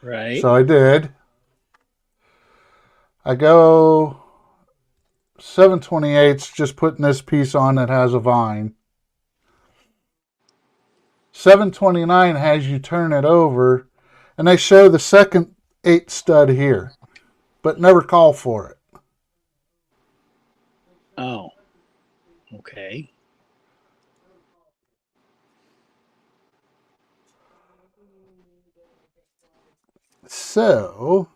Right. So I did. I go 7/28, just putting this piece on that has a vine. 7/29 has you turn it over, and they show the second 8 stud here, but never call for it. Oh. Okay. So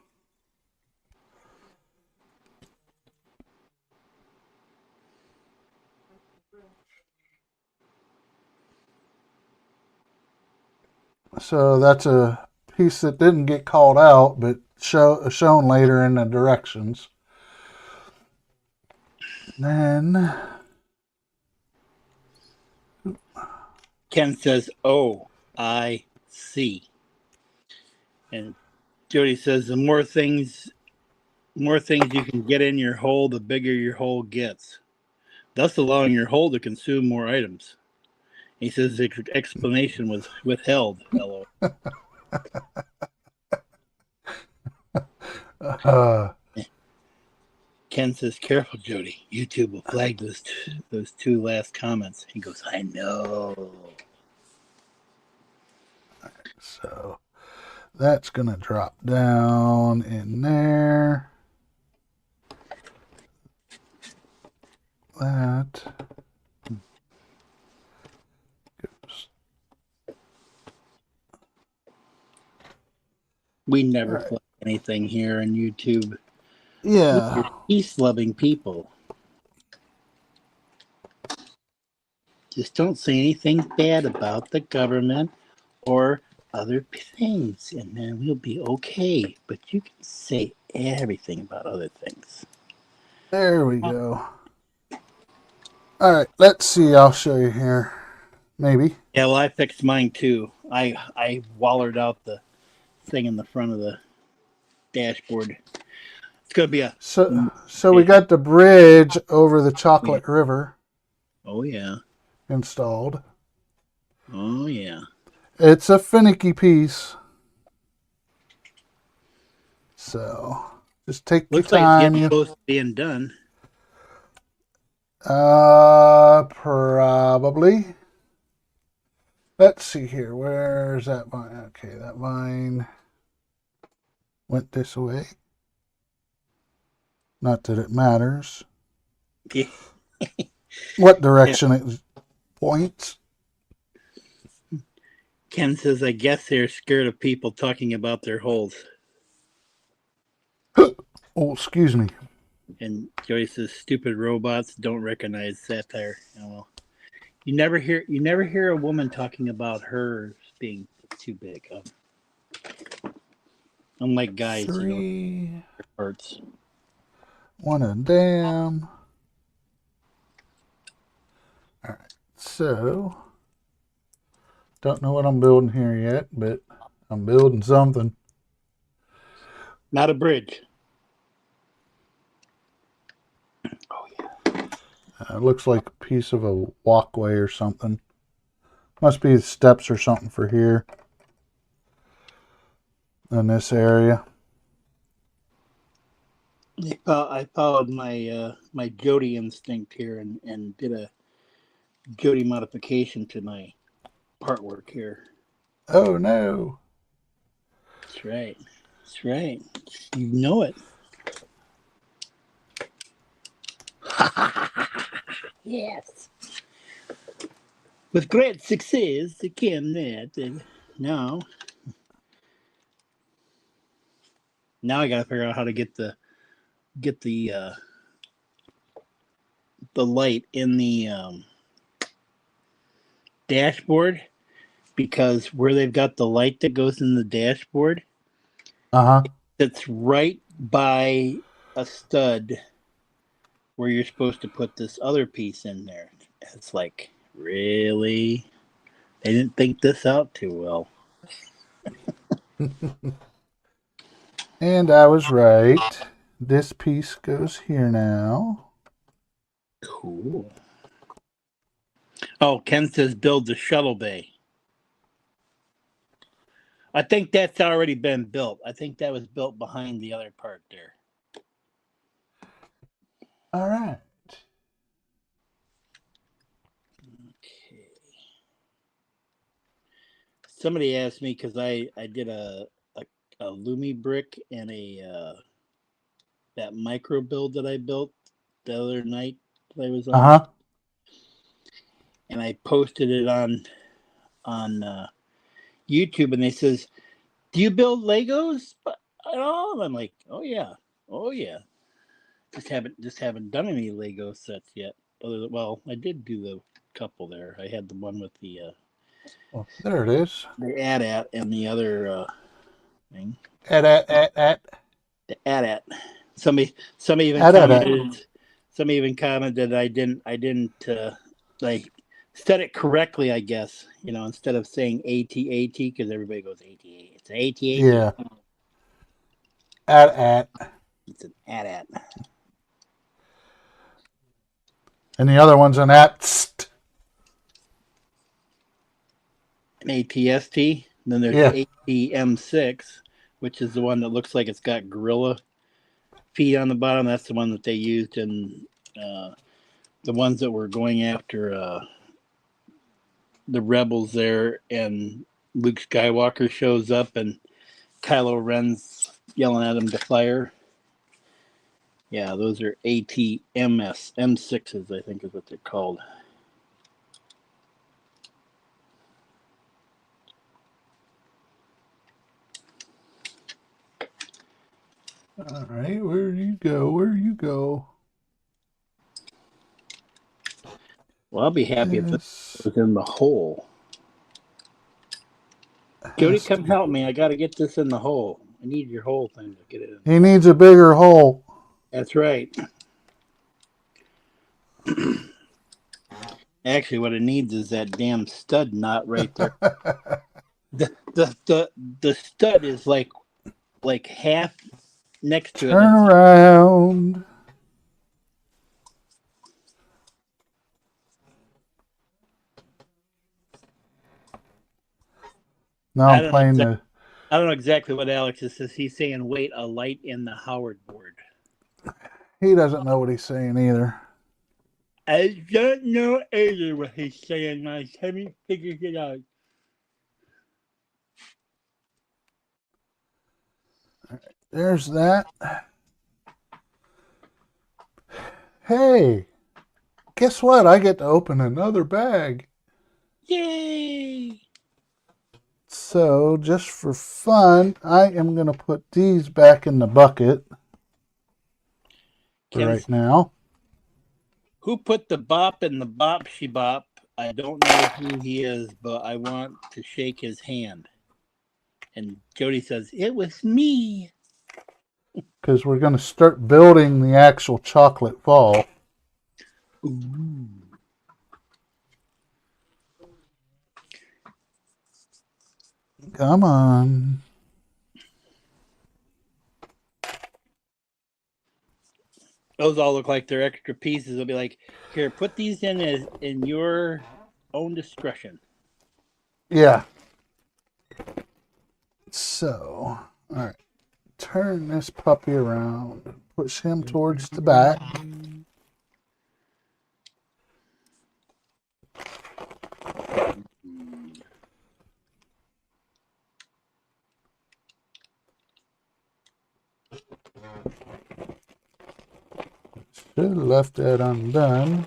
that's a piece that didn't get called out, but shown later in the directions. Then Ken says, "Oh, I see." And Jody says, "The more things you can get in your hole, the bigger your hole gets, thus allowing your hole to consume more items." He says the explanation was withheld. Hello. Ken says, "Careful, Jody. YouTube will flag those two last comments." He goes, "I know." So that's going to drop down in there. That goes. We never Right. flag anything here on YouTube. Yeah. We're peace-loving people. Just don't say anything bad about the government or other things, and then we'll be okay. But you can say everything about other things. There we go. All right, let's see. I'll show you here. Maybe. Yeah, well, I fixed mine too. I wallered out the thing in the front of the dashboard. It's gonna be a So we got the bridge over the Chocolate River oh yeah, installed. oh yeah. It's a finicky piece. So just take your Looks like it's time. getting close to being done. Probably. Let's see here. Where's that vine? Okay, that vine went this way. Not that it matters what direction it points. Ken says, "I guess they're scared of people talking about their holes." Oh, excuse me. And Joey says, "Stupid robots don't recognize satire." Oh, well, you never hear a woman talking about hers being too big. Unlike guys, 3, parts. 1 a dam. All right, so don't know what I'm building here yet, but I'm building something. Not a bridge. Oh yeah. It looks like a piece of a walkway or something. Must be the steps or something for here in this area. I followed my my Jody instinct here and did a Jody modification to my part work here. Oh no. That's right. That's right. You know it. Yes. With great success, it came that. And now I gotta figure out how to get the light in the dashboard, because where they've got the light that goes in the dashboard, it's right by a stud where you're supposed to put this other piece in there. It's like Really? They didn't think this out too well. And I was right. This piece goes here now. Cool. Oh, Ken says build the shuttle bay. I think that's already been built. I think that was built behind the other part there. All right. Okay. Somebody asked me because I did a LumiBrick and a that micro build that I built the other night that I was on, and I posted it on YouTube, and they says, "Do you build Legos at all?" And I'm like, "Oh yeah, oh yeah." Just haven't done any Lego sets yet. Well, I did do the couple there. I had the one with the Oh, there it is. the AT-AT and the other thing. At. The AT-AT. Somebody even At. commented I didn't like said it correctly, I guess. You know, instead of saying AT-AT, because everybody goes AT-AT. It's an AT-AT. Yeah. At. It's an AT-AT. And the other one's an at. An ATST. Then there's the ATM6, which is the one that looks like it's got gorilla feet on the bottom. That's the one that they used in the ones that were going after the rebels there, and Luke Skywalker shows up and Kylo Ren's yelling at him to fire. Yeah, those are ATMS M6s, I think is what they're called. All right, where you go? Where you go? Well, I'll be happy if this was in the hole. Jody, come help me. I got to get this in the hole. I need your hole thing to get it in. He needs a bigger hole. That's right. Actually, what it needs is that damn stud knot right there. the stud is like half next to it. Turn around. Now I'm playing the. I don't know exactly what Alex is. He's saying, "Wait, a light in the Howard board." He doesn't know what he's saying either. I don't know either what he's saying. I haven't figured it out. There's that. Hey, guess what? I get to open another bag. Yay! So, just for fun, I am going to put these back in the bucket right now. Who put the bop in the bop she bop? I don't know who he is, but I want to shake his hand. And Jody says, it was me. Because we're going to start building the actual chocolate fall. Ooh. Come on. Those all look like they're extra pieces. They'll be like, here, put these in as in your own discretion. Yeah. So, all right. Turn this puppy around. Push him towards the back. Should have left that undone.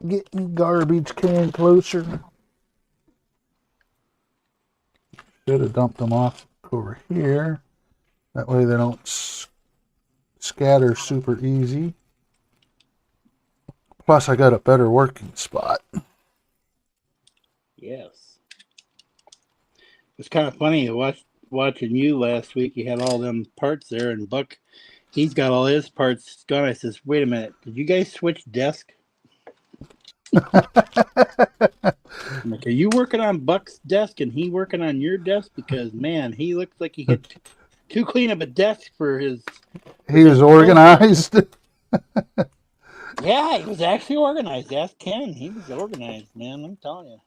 Get me garbage can closer. Should have dumped them off over here. That way they don't scatter super easy. Plus I got a better working spot. Yes. It's kind of funny to watching you last week. You had all them parts there, and Buck, he's got all his parts gone. I says, wait a minute, did you guys switch desk? I'm like, are you working on Buck's desk and he working on your desk? Because man, he looks like he had too clean of a desk for his. He was organized. Yeah, he was actually organized. Ask Ken. He was organized, man. I'm telling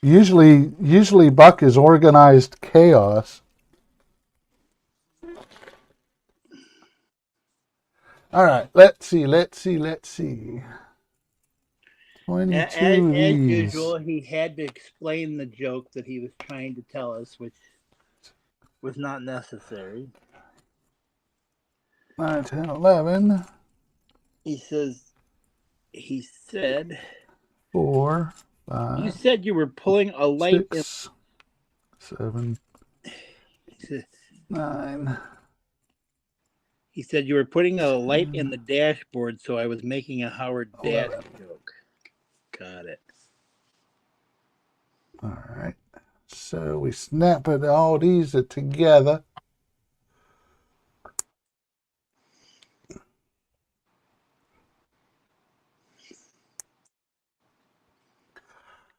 you. Usually Buck is organized chaos. All right, let's see. 22 As usual, he had to explain the joke that he was trying to tell us, which was not necessary. 9, 10, 11. He said, 4, 5. You said you were pulling a light 6, 7, 9. He said you were putting a light in the dashboard, so I was making a Howard Dash joke. Got it. All right. So we snap it all these together.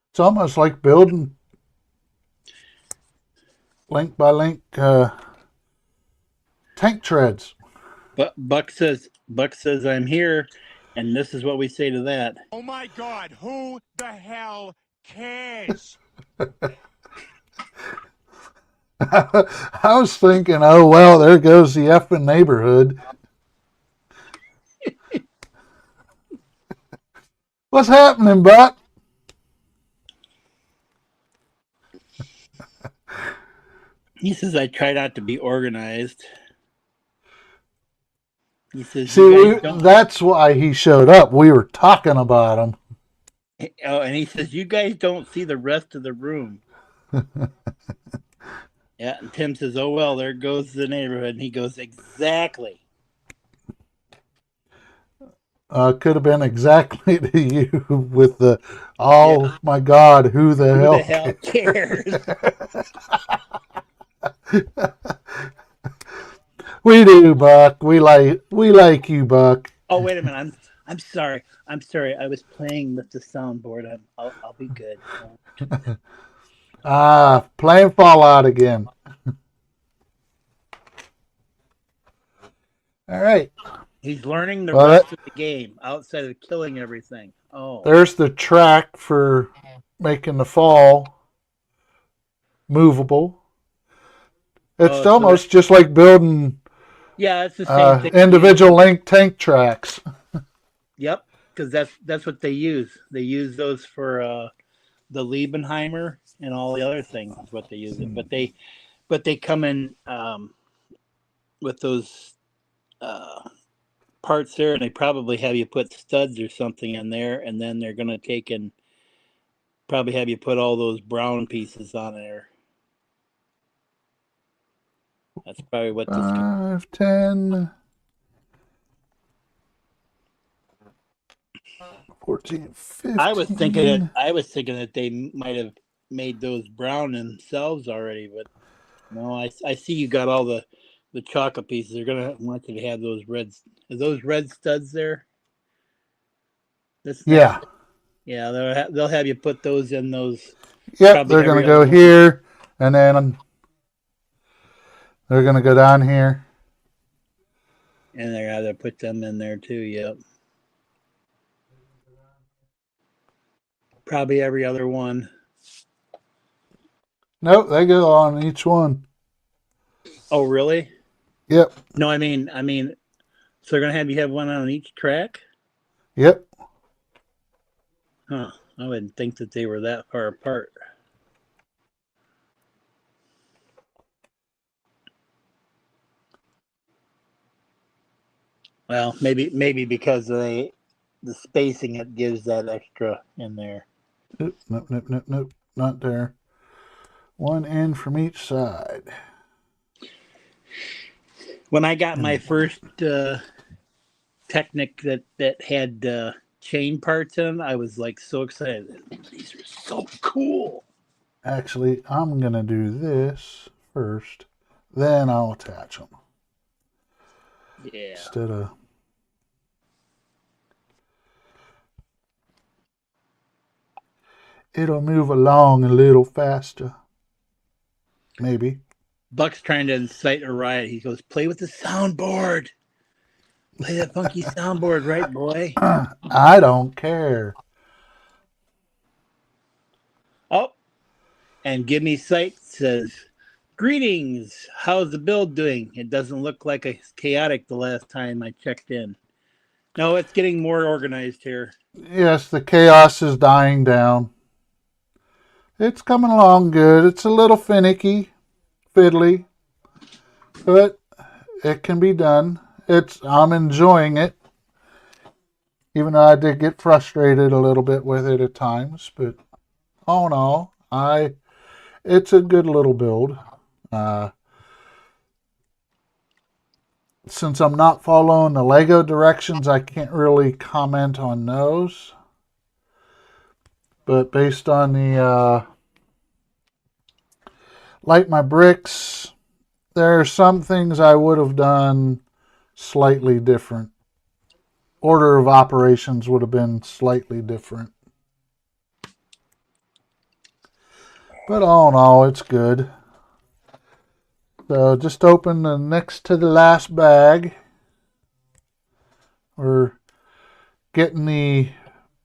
It's almost like building link by link tank treads. But Buck says I'm here, and this is what we say to that. Oh my God, who the hell cares? I was thinking, oh well, there goes the effing neighborhood. What's happening, Buck? He says I try not to be organized. He says, see, that's why he showed up. We were talking about him. Oh, and he says, you guys don't see the rest of the room. Yeah, and Tim says, oh, well, there goes the neighborhood. And he goes, exactly. Could have been exactly to you with the, my God, who the hell cares? We do, Buck. We like you, Buck. Oh, wait a minute. I'm sorry. I was playing with the soundboard. I'll be good. Playing Fallout again. All right. He's learning the rest of the game outside of killing everything. Oh. There's the track for making the fall movable. It's almost just like building it's the same thing. Individual link tank tracks. Yep, because that's what they use. They use those for the Liebenheimer and all the other things is what they use it. But they come in with those parts there, and they probably have you put studs or something in there, and then they're going to take and probably have you put all those brown pieces on there. That's probably what this 5, 10, 14, 15. I was thinking that they might have made those brown themselves already, but no, I see you got all the chocolate pieces. They're gonna want you to have those reds. Are those red studs there? Yeah, they'll have you put those in those. Yep, they're gonna go here, and then they're gonna go down here, and they're gonna put them in there too. Yep. Probably every other one. Nope, they go on each one. Oh, really? Yep. No, I mean, so they're gonna have you have one on each track? Yep. Huh. I wouldn't think that they were that far apart. Well, maybe because the spacing it gives that extra in there. Nope. Not there. One end from each side. When I got my first Technic that had chain parts in them, I was like so excited. These are so cool. Actually, I'm gonna do this first. Then I'll attach them. Yeah. Instead of... It'll move along a little faster. Maybe. Buck's trying to incite a riot. He goes, play with the soundboard. Play that funky soundboard, right, boy? I don't care. Oh, and Give Me Sight says, greetings. How's the build doing? It doesn't look like it's chaotic the last time I checked in. No, it's getting more organized here. Yes, the chaos is dying down. It's coming along good. It's a little finicky, fiddly, but it can be done. I'm enjoying it, even though I did get frustrated a little bit with it at times. But all in all, it's a good little build. Since I'm not following the Lego directions, I can't really comment on those. But based on the LightMyBricks, there are some things I would have done slightly different. Order of operations would have been slightly different. But all in all, it's good. So just open the next to the last bag. We're getting the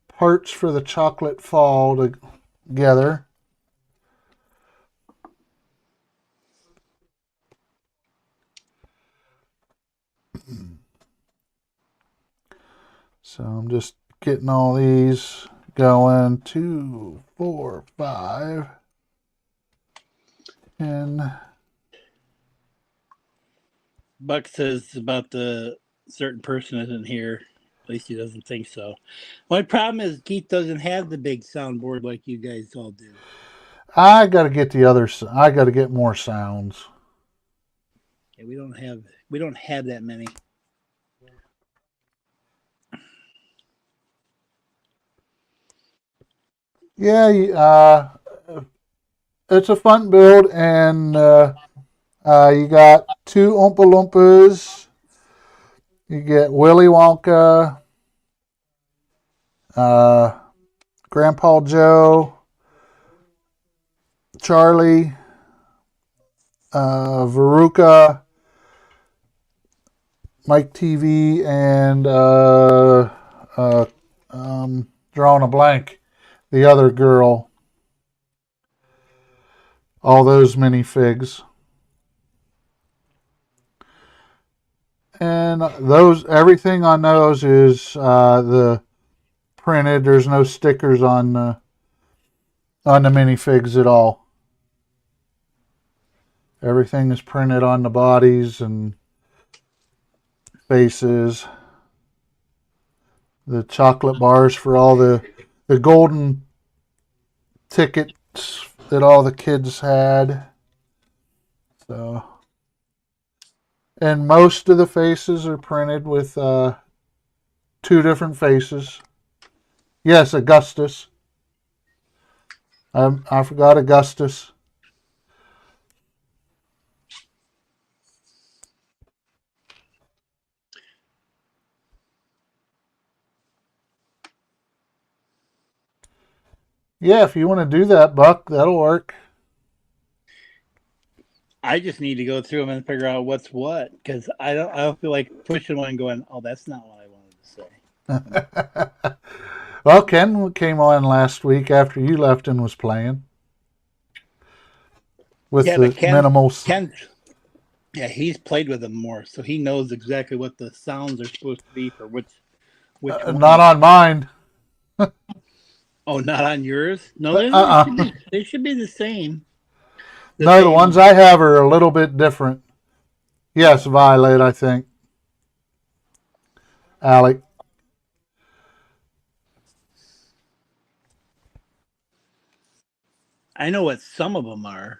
parts for the chocolate fall together. So I'm just getting all these going. 2, 4, 5, 10. Buck says about the certain person isn't here. At least he doesn't think so. My problem is Keith doesn't have the big soundboard like you guys all do. I got to get the others. I got to get more sounds. Yeah, we don't have that many. Yeah, it's a fun build, and you got 2 Oompa Loompas. You get Willy Wonka, Grandpa Joe, Charlie, Veruca, Mike TV, and drawing a blank, the other girl. All those minifigs. And everything on those is the printed. There's no stickers on the minifigs at all. Everything is printed on the bodies and faces. The chocolate bars for all the golden tickets that all the kids had. So, and most of the faces are printed with 2 different faces. Yes, Augustus. I forgot Augustus. Yeah, if you want to do that, Buck, that'll work. I just need to go through them and figure out what's what, because I don't feel like pushing one and going, oh, that's not what I wanted to say. Well, Ken came on last week after you left and was playing with the minimal. Ken, yeah, he's played with them more, so he knows exactly what the sounds are supposed to be for which one. Not on mine. Oh, not on yours? No, they should be the same. The ones I have are a little bit different. Yes, Violet, I think. Alec. I know what some of them are.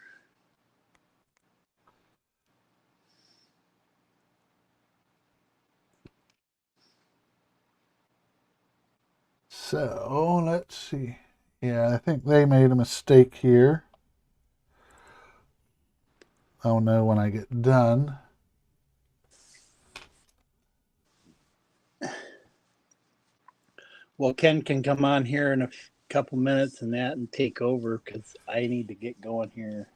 So, let's see. Yeah, I think they made a mistake here. I'll know when I get done. Well, Ken can come on here in a couple minutes and take over because I need to get going here.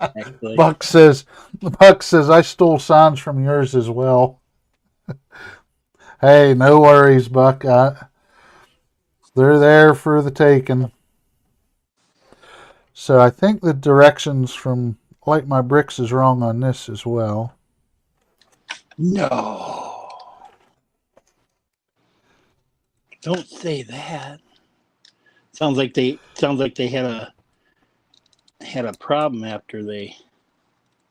Actually, Buck says, I stole signs from yours as well. Hey, no worries, Buck. They're there for the taking. So I think the directions from LightMyBricks is wrong on this as well. no, don't say that. Sounds like they had a problem after they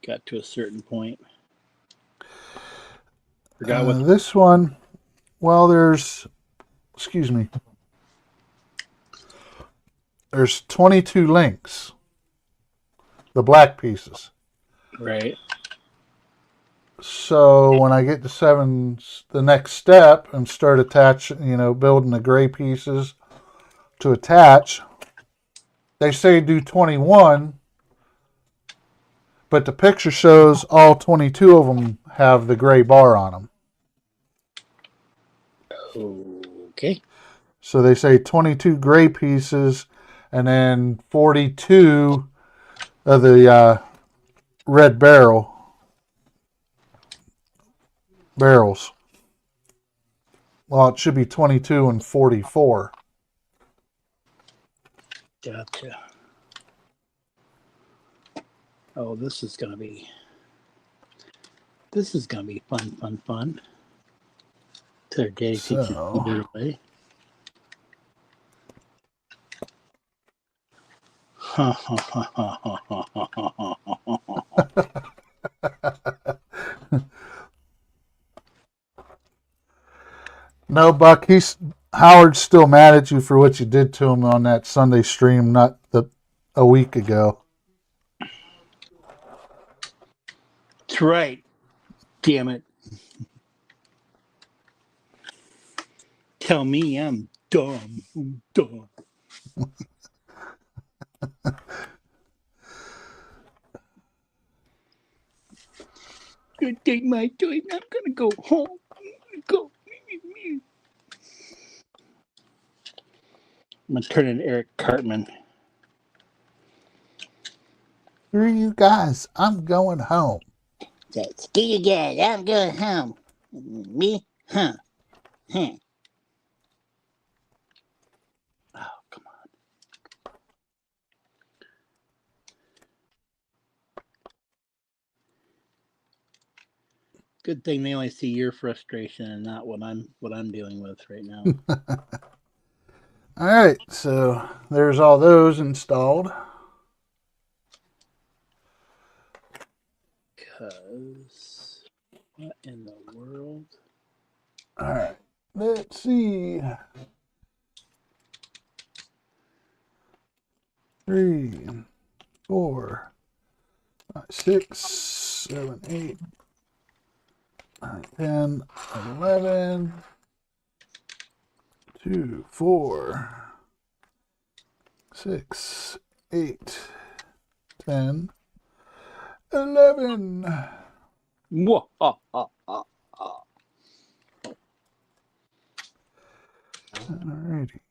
got to a certain point. Forgot what. This one, well, there's 22 links. The black pieces. Right. So when I get to 7, the next step, and start attaching, building the gray pieces to attach, they say do 21, but the picture shows all 22 of them have the gray bar on them. Okay. So they say 22 gray pieces, and then 42 of the red barrels. Well, it should be 22 and 44. Gotcha. Oh, this is gonna be fun. To teach it either way. No, Buck, Howard's still mad at you for what you did to him on that Sunday stream a week ago. That's right. Damn it. Tell me I'm dumb. I'm dumb. Gonna take my time. I'm gonna go home. I'm gonna go. I'm gonna turn into Eric Cartman. Screw you guys, I'm going home. Screw you guys, I'm going home. Me? Huh. Oh, come on. Good thing they only see your frustration and not what I'm dealing with right now. All right, so there's all those installed. Because what in the world? All right, let's see. 3, 4, 5, 6, 7, 8, 9, 10, 11, 2, 4, 6, 8, 10, 11. Alrighty.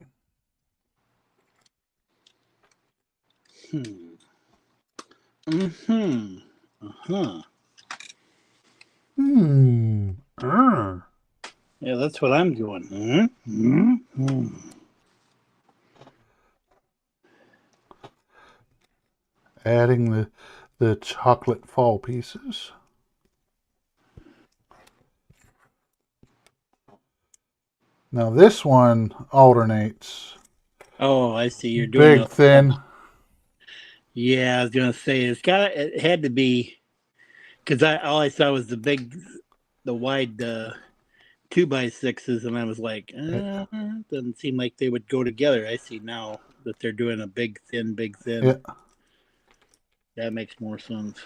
Yeah, that's what I'm doing. Adding the chocolate fall pieces. Now this one alternates. Oh, I see. You're doing big, thin. Yeah, I was gonna say it had to be because all I saw was the wide 2x6s, and I was like, doesn't seem like they would go together. I see now that they're doing a big thin. Yeah. That makes more sense.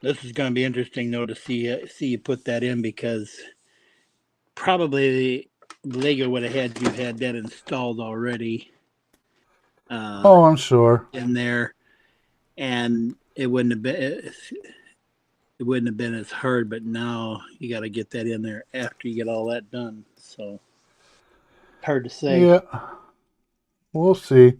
This is going to be interesting, though, to see you put that in because probably Lego would have had you had that installed already. Oh, I'm sure. In there, and it wouldn't have been as hard. But now you got to get that in there after you get all that done. So hard to say. Yeah, we'll see.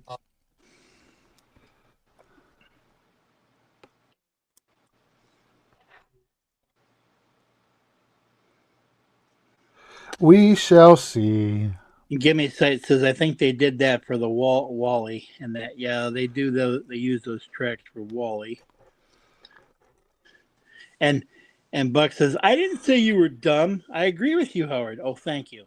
We shall see. Gimme Sight says, I think they did that for the Wally, and that they do they use those tracks for Wally. And Buck says, I didn't say you were dumb. I agree with you, Howard. Oh, thank you.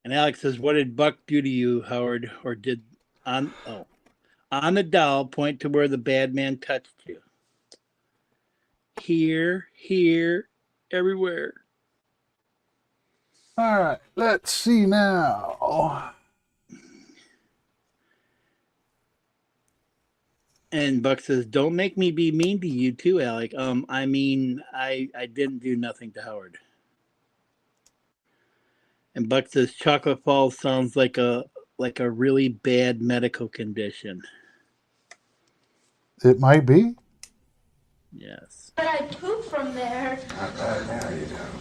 And Alex says, what did Buck do to you, Howard? Or did on the doll point to where the bad man touched you? Here, everywhere. All right, let's see now. And Buck says, don't make me be mean to you too, Alec. I mean, I didn't do nothing to Howard. And Buck says, chocolate falls sounds like a really bad medical condition. It might be. Yes. But I poop from there. Not right now, you don't.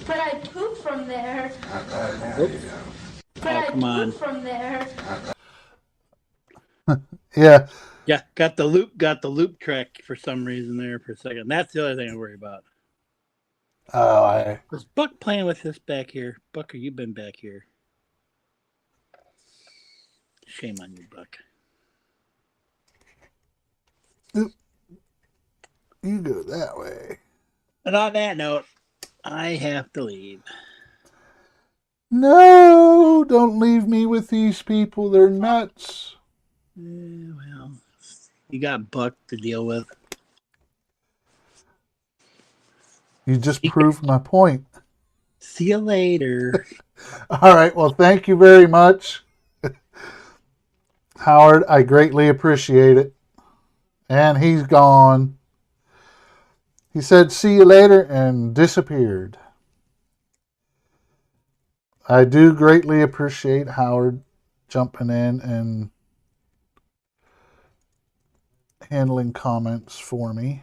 But I poop from there. Not right now, you don't. But I poop from there. Yeah. Yeah, got the loop track for some reason there for a second. That's the other thing I worry about. Oh, Was Buck playing with this back here? Buck, you've been back here. Shame on you, Buck. You go that way. And on that note, I have to leave. No, don't leave me with these people. They're nuts. Well, you got Buck to deal with. You just proved my point. See you later. All right. Well, thank you very much, Howard. I greatly appreciate it. And he's gone. He said, see you later, and disappeared. I do greatly appreciate Howard jumping in and handling comments for me.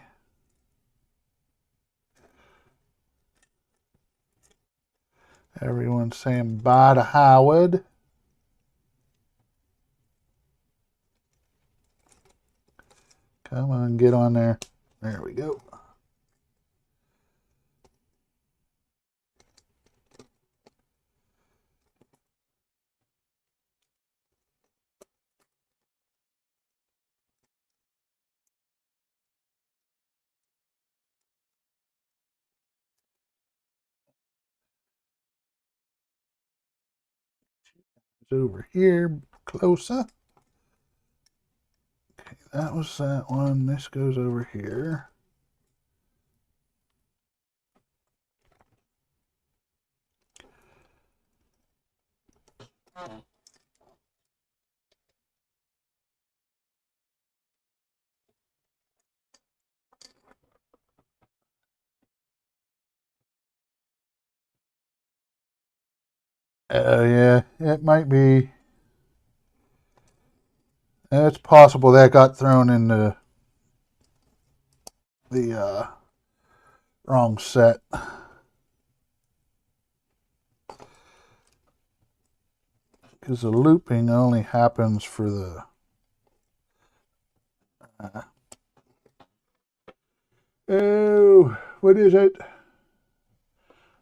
Everyone's saying bye to Howard. Come on, get on there. There we go. It's over here, closer. Okay, that was that one. This goes over here. Yeah, it might be. It's possible that got thrown in the wrong set. Because the looping only happens for the oh, what is it?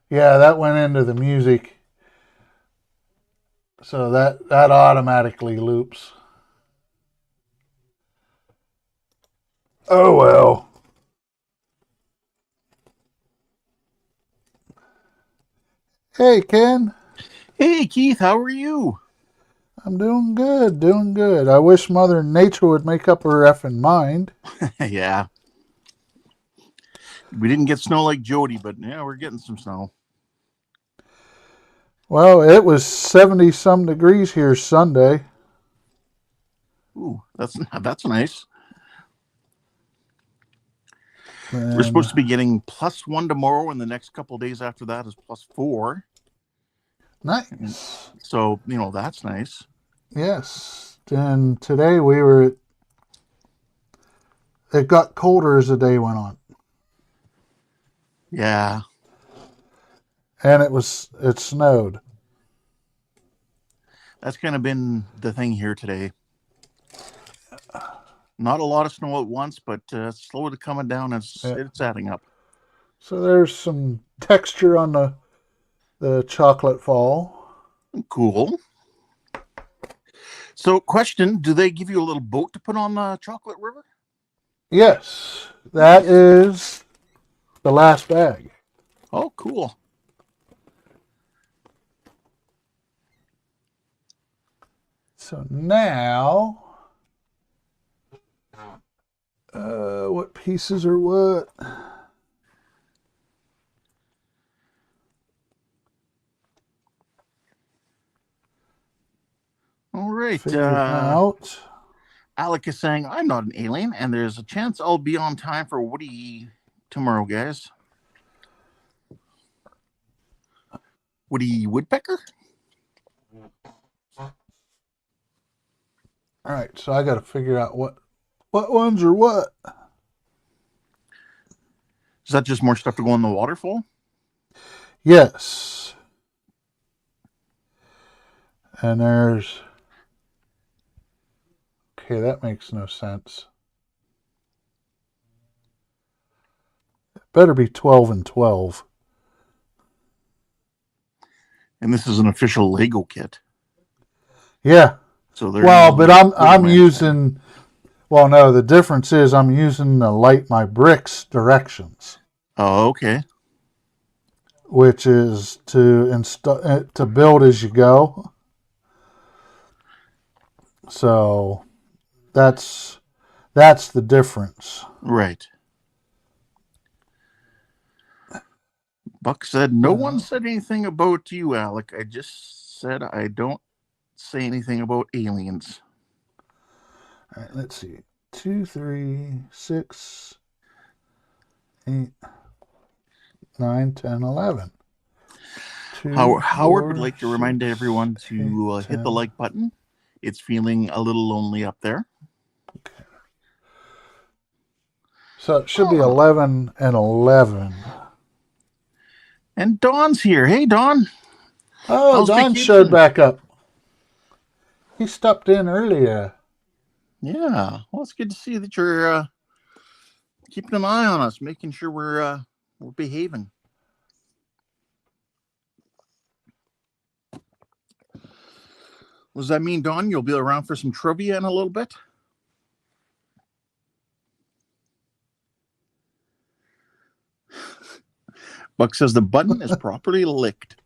Yeah, that went into the music. So that automatically loops. Oh well. Hey Ken. Hey Keith, how are you? I'm doing good, doing good. I wish Mother Nature would make up her effing mind. Yeah. We didn't get snow like Jody, but yeah, we're getting some snow. Well, it was 70-some degrees here Sunday. Ooh, that's nice. We're supposed to be getting +1 tomorrow, and the next couple of days after that is +4. Nice. So, that's nice. Yes. And today it got colder as the day went on. Yeah. And it snowed. That's kind of been the thing here today. Not a lot of snow at once, but slowly coming down. It's adding up. So there's some texture on the chocolate fall. Cool. So, question, do they give you a little boat to put on the chocolate river? Yes, that is the last bag. Oh, cool. So now, what pieces are what? All right. Figure out. Alec is saying, I'm not an alien, and there's a chance I'll be on time for Woody tomorrow, guys. Woody Woodpecker? All right, so I got to figure out what ones are what. Is that just more stuff to go in the waterfall? Yes. And there's... Okay, that makes no sense. It better be 12 and 12. And this is an official Lego kit. Yeah. So there's but I'm using... Well, no, the difference is I'm using the LightMyBricks directions. Oh, okay. Which is to build as you go. So that's the difference. Right. Buck said, no one said anything about you, Alec. I just said I don't say anything about aliens. All right, let's see. 2, 3, 6, 8, 9, 10, 11. Howard would like to remind everyone to hit the like button. It's feeling a little lonely up there. Okay. So it should be 11 and 11. And Dawn's here. Hey, Dawn. Oh, Dawn showed back up. He stopped in earlier. Yeah. Well, it's good to see that you're keeping an eye on us, making sure we're behaving. What does that mean, Dawn? You'll be around for some trivia in a little bit? Buck says the button is properly liked.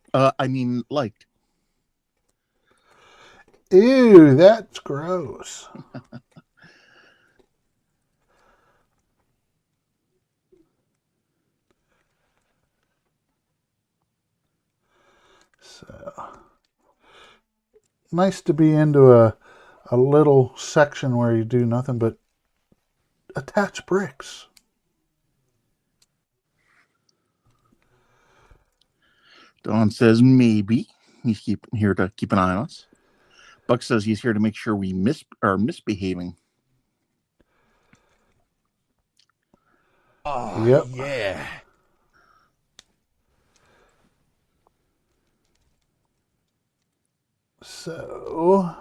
Ew, that's gross. So nice to be into a little section where you do nothing but attach bricks. Don says maybe. He's here to keep an eye on us. Buck says he's here to make sure we are misbehaving. Oh, yep. Yeah. So,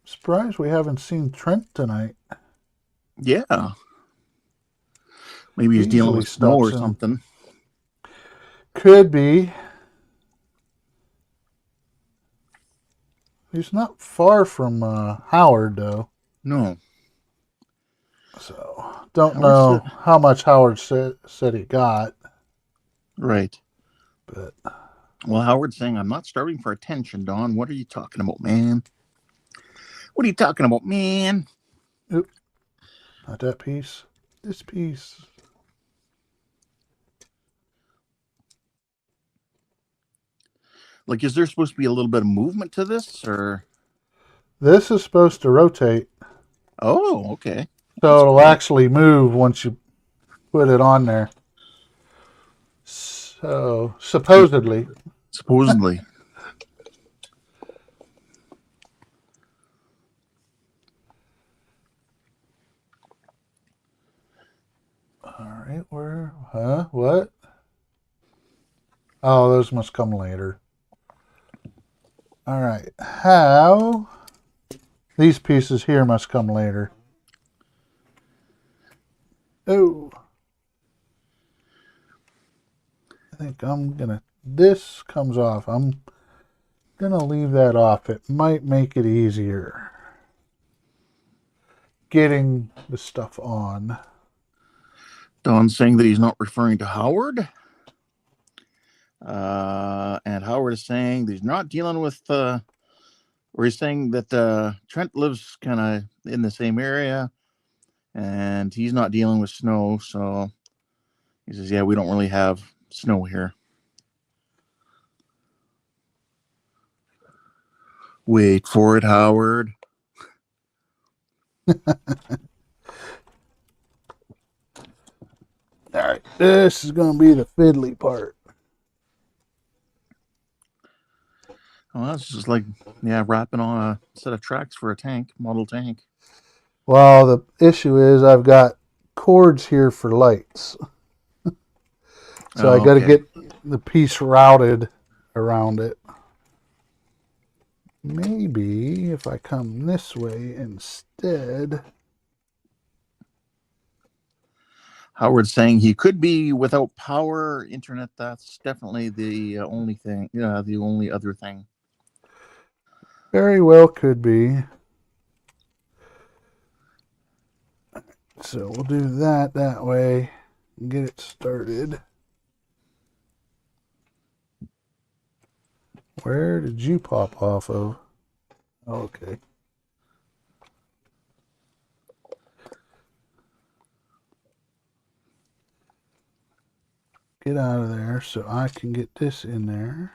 surprised we haven't seen Trent tonight. Yeah. Maybe he's dealing with snow or something. Could be. He's not far from Howard, though. No. So, don't know how much Howard said he got. Right. But well, Howard's saying, I'm not starving for attention, Don. What are you talking about, man? What are you talking about, man? Oop. Not that piece. This piece. Like, is there supposed to be a little bit of movement to this, or? This is supposed to rotate. Oh, okay. So it'll actually move once you put it on there. So supposedly. Supposedly. All right, where? Huh? What? Oh, those must come later. All right. How? These pieces here must come later. Oh. I think I'm gonna, this comes off. I'm gonna leave that off. It might make it easier getting the stuff on. Don's saying that he's not referring to Howard. And Howard is saying that he's not dealing with, or he's saying that Trent lives kind of in the same area and he's not dealing with snow. So he says, yeah, we don't really have snow here. Wait for it, Howard. All right, this is going to be the fiddly part. Well, that's just like, yeah, wrapping on a set of tracks for a tank, model tank. Well, the issue is I've got cords here for lights. So I got to get the piece routed around it. Maybe if I come this way instead. Howard's saying he could be without power, internet. That's definitely the only thing, the only other thing. Very well could be. So we'll do that way and get it started. Where did you pop off of? Okay. Get out of there so I can get this in there.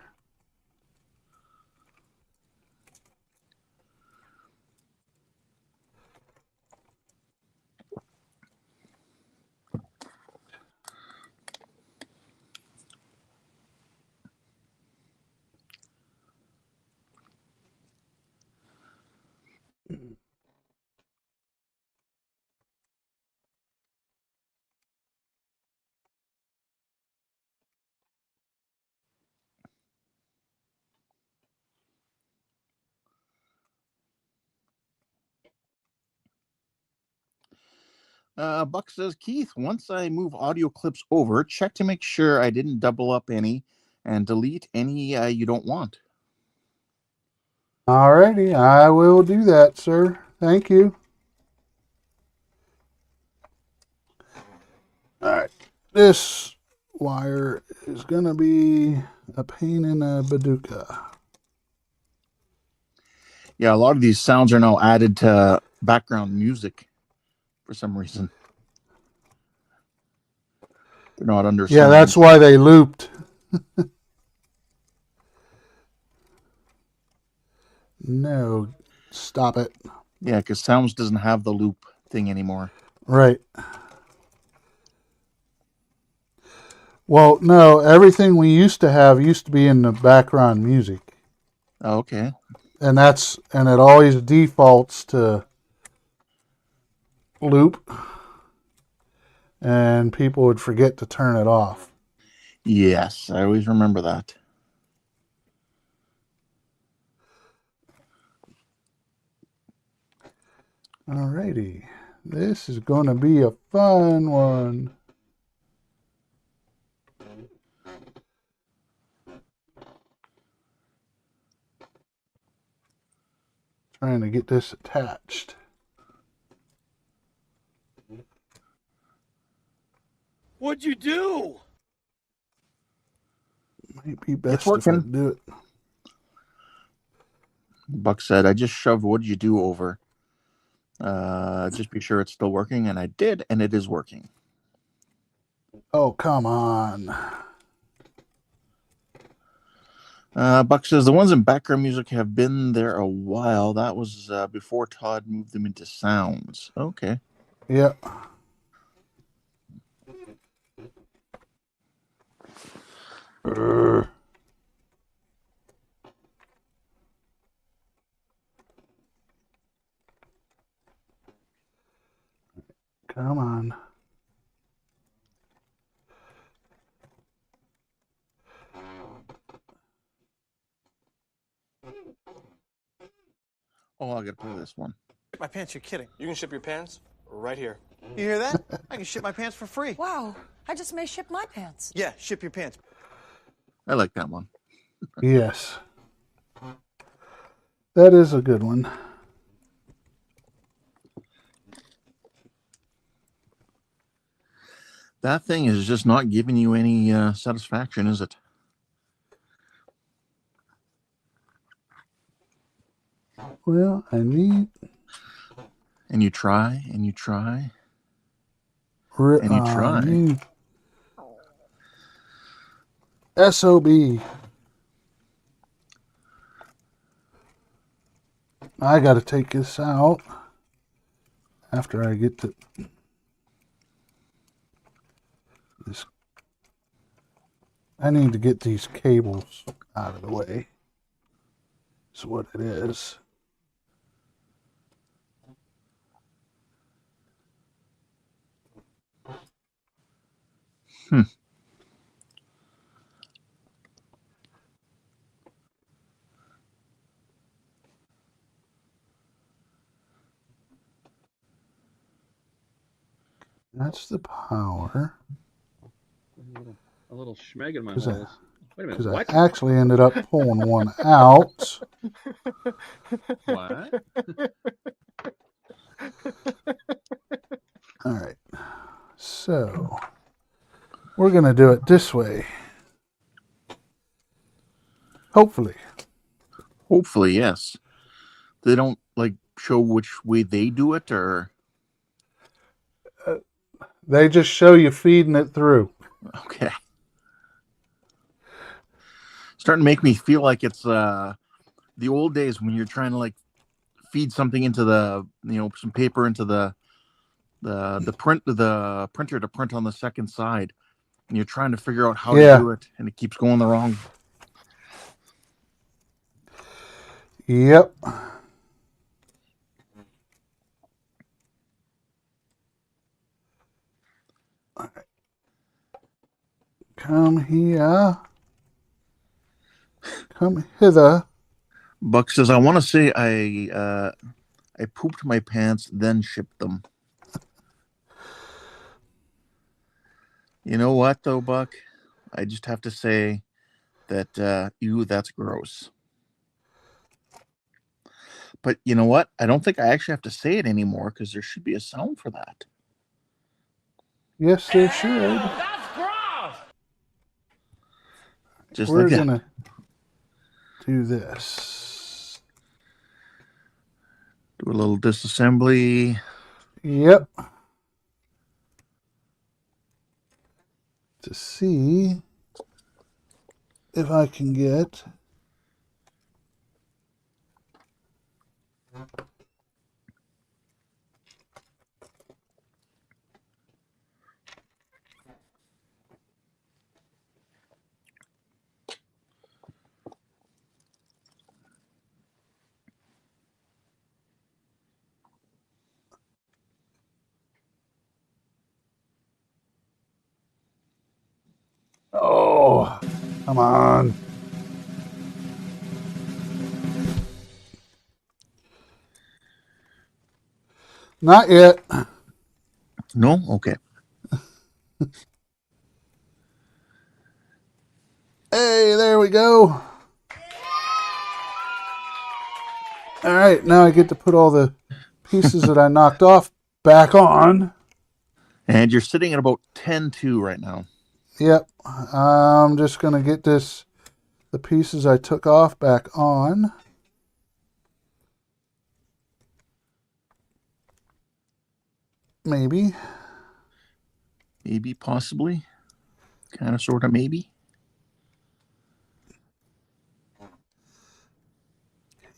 Buck says, Keith, once I move audio clips over, check to make sure I didn't double up any and delete any you don't want. Alrighty, I will do that, sir. Thank you. Alright, this wire is going to be a pain in a baduka. Yeah, a lot of these sounds are now added to background music for some reason. They're not under Yeah, sound. that's why they looped. No, stop it. Yeah, because Sounds doesn't have the loop thing anymore. Right. Well, no, everything we used to have used to be in the background music. Oh, okay. And it always defaults to loop. And people would forget to turn it off. Yes, I always remember that. Alrighty. This is going to be a fun one. Trying to get this attached. What'd you do? Might be best if I do it. Buck said, I just shoved what'd you do over. Just be sure it's still working, and I did, and it is working. Oh, come on. Buck says, the ones in background music have been there a while. That was before Todd moved them into Sounds. Okay. Yep. Urgh. Come on. Oh, I gotta play this one. My pants, you're kidding. You can ship your pants right here. You hear that? I can ship my pants for free. Wow, I just may ship my pants. Yeah, ship your pants. I like that one. Yes. That is a good one. That thing is just not giving you any satisfaction, is it? Well, I need... And you try, and you try, and you try. You... SOB. I got to take this out after I get to this. I need to get these cables out of the way. That's what it is. Hmm. That's the power. A little schmeg in my 'Cause I- holes. Wait a minute, Because I what? actually ended up pulling one out. What? All right. So we're going to do it this way. Hopefully. Hopefully, yes. They don't like show which way they do it, or They just show you feeding it through. okay. Starting to make me feel like it's the old days when you're trying to like feed something into the some paper into the printer to print on the second side, and you're trying to figure out how to do it, and it keeps going the wrong. Yep. Come here. Come hither. Buck says, "I want to say I pooped my pants, then shipped them." You know what, though, Buck? I just have to say that that's gross. But you know what? I don't think I actually have to say it anymore because there should be a sound for that. Yes, there should. That's gross! Just We're like that. gonna do this. Do a little disassembly. Yep. To see if I can get Oh, come on. Not yet. No? Okay. Hey, there we go. All right, now I get to put all the pieces that I knocked off back on. And you're sitting at about 10-2 right now. Yep. I'm just going to get the pieces I took off back on. Maybe. Maybe, possibly. Kind of, sort of, maybe.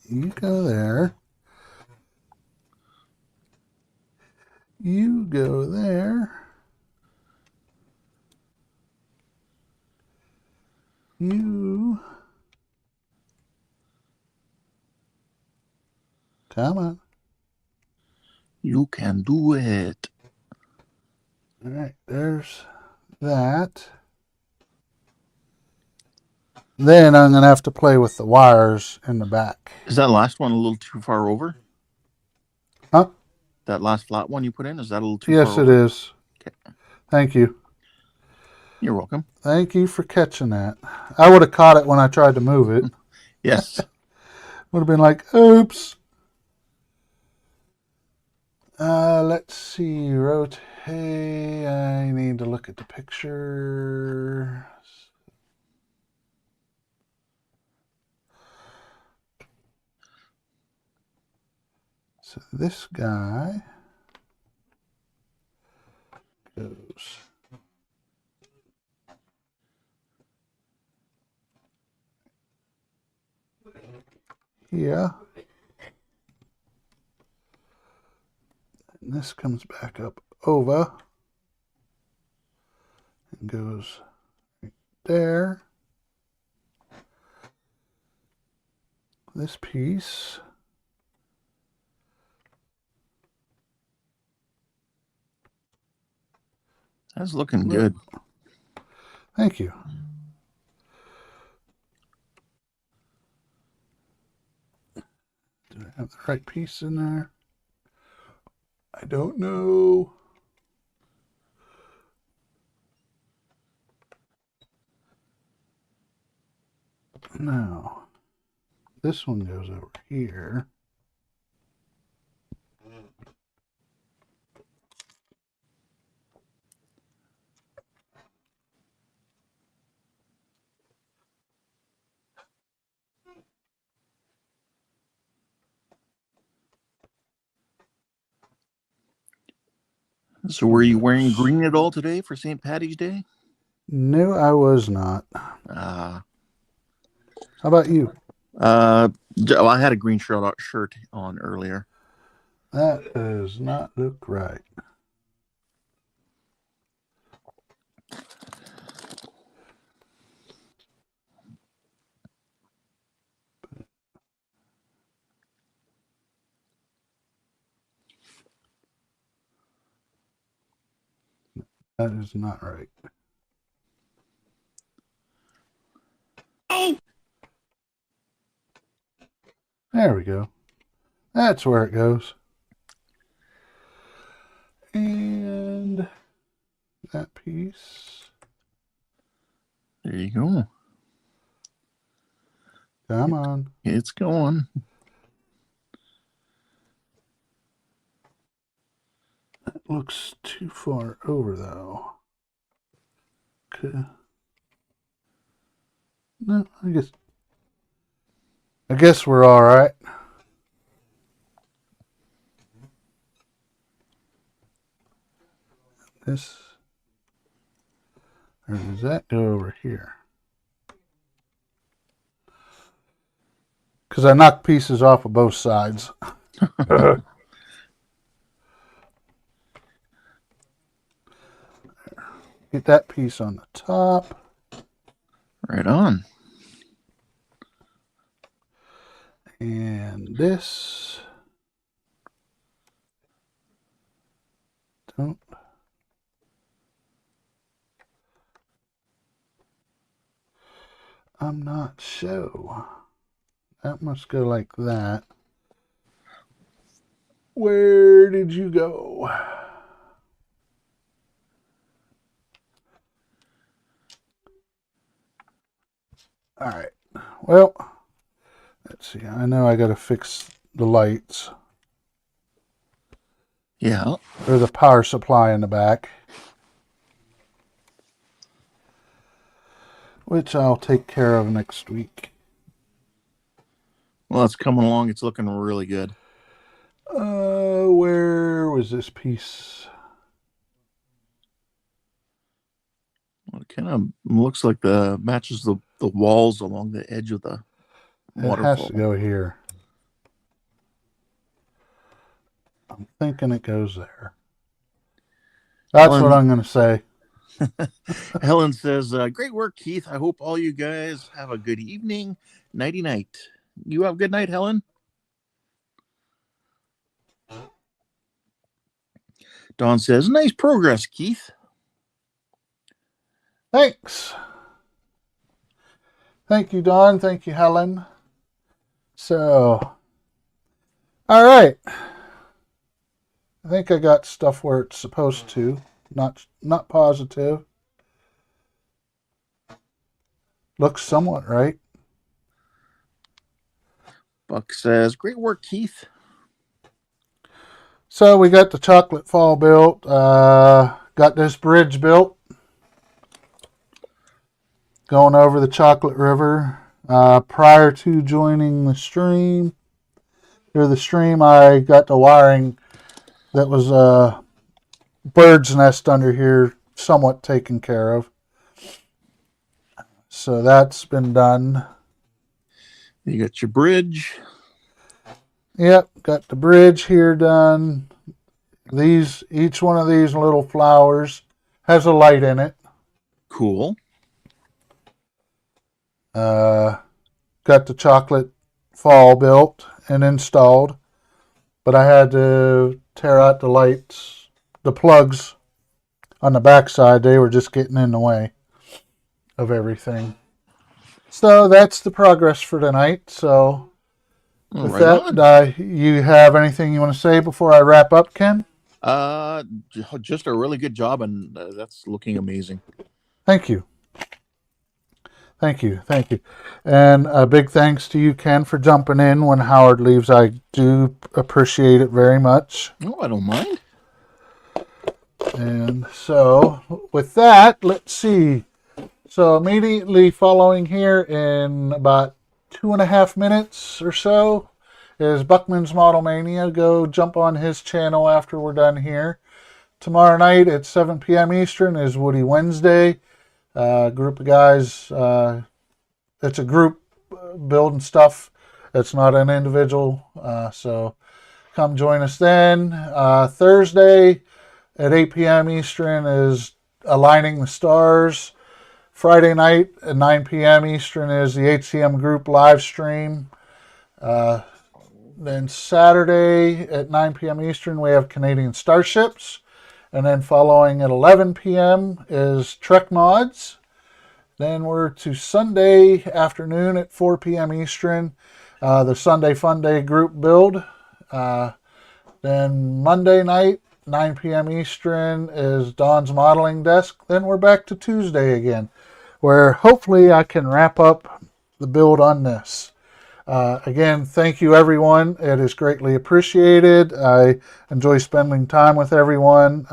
You go there. You go there. You. Come on. You can do it. All right, there's that. Then I'm going to have to play with the wires in the back. Is that last one a little too far over? Huh? That last flat one you put in, is that a little too Yes, far it over? is. Okay. Thank you. You're welcome. Thank you for catching that. I would have caught it when I tried to move it. Yes. Would have been like, oops. Let's see. Rotate. I need to look at the picture. So this guy goes here. And this comes back up over and goes right there. This piece. That's looking good. Thank you. Do I have the right piece in there? I don't know. No. This one goes over here. So were you wearing green at all today for St. Paddy's Day? No, I was not. How about you? Well, I had a green shirt on earlier. That does not look right. That is not right. There we go. That's where it goes. And that piece. There you go. Come on. It's going. That looks too far over, though. Okay. No, I guess we're all right. This, or does that go over here? Because I knocked pieces off of both sides. Get that piece on the top. Right on. And this. Don't. I'm not sure. That must go like that. Where did you go? All right. Well, let's see. I know I got to fix the lights. Yeah. Or the power supply in the back. Which I'll take care of next week. Well, it's coming along. It's looking really good. Where was this piece? Well, it kind of looks like matches the walls along the edge of the waterfall. It has to go here. I'm thinking it goes there. That's what I'm going to say. Helen says, great work, Keith. I hope all you guys have a good evening. Nighty night. You have a good night, Helen. Dawn says, nice progress, Keith. Thanks. Thank you, Dawn. Thank you, Helen. So, all right. I think I got stuff where it's supposed to. Not positive. Looks somewhat right. Buck says, great work, Keith. So we got the chocolate fall built. Got this bridge built. Going over the chocolate river. Prior to joining the stream, I got the wiring that was a bird's nest under here somewhat taken care of. So that's been done. You got your bridge. Yep, got the bridge here done. Each one of these little flowers has a light in it. Cool. Got the chocolate fall built and installed, but I had to tear out the lights, the plugs on the backside. They were just getting in the way of everything. So that's the progress for tonight. So with that, you have anything you want to say before I wrap up, Ken? Just a really good job, and that's looking amazing. Thank you. Thank you. And a big thanks to you, Ken, for jumping in when Howard leaves. I do appreciate it very much. No, I don't mind. And so with that, let's see. So immediately following here in about 2.5 minutes or so is Buckman's Model Mania. Go jump on his channel after we're done here. Tomorrow night at 7 p.m. Eastern is Woody Wednesday. Group of guys. It's a group building stuff. It's not an individual. So come join us then. Thursday at 8 p.m. Eastern is Aligning the Stars. Friday night at 9 p.m. Eastern is the HCM Group live stream. Then Saturday at 9 p.m. Eastern, we have Canadian Starships. And then following at 11 p.m. is Trek Mods. Then we're to Sunday afternoon at 4 p.m. Eastern, the Sunday Fun Day group build. Then Monday night, 9 p.m. Eastern, is Dawn's Modeling Desk. Then we're back to Tuesday again, where hopefully I can wrap up the build on this. Again, thank you, everyone. It is greatly appreciated. I enjoy spending time with everyone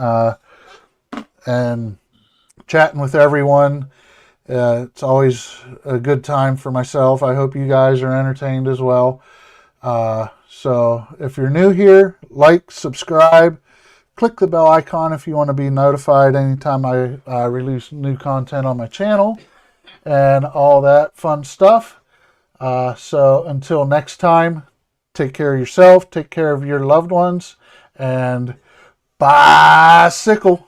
and chatting with everyone. It's always a good time for myself. I hope you guys are entertained as well. So if you're new here, like, subscribe, click the bell icon if you want to be notified anytime I release new content on my channel and all that fun stuff. So until next time, take care of yourself, take care of your loved ones, and bicycle.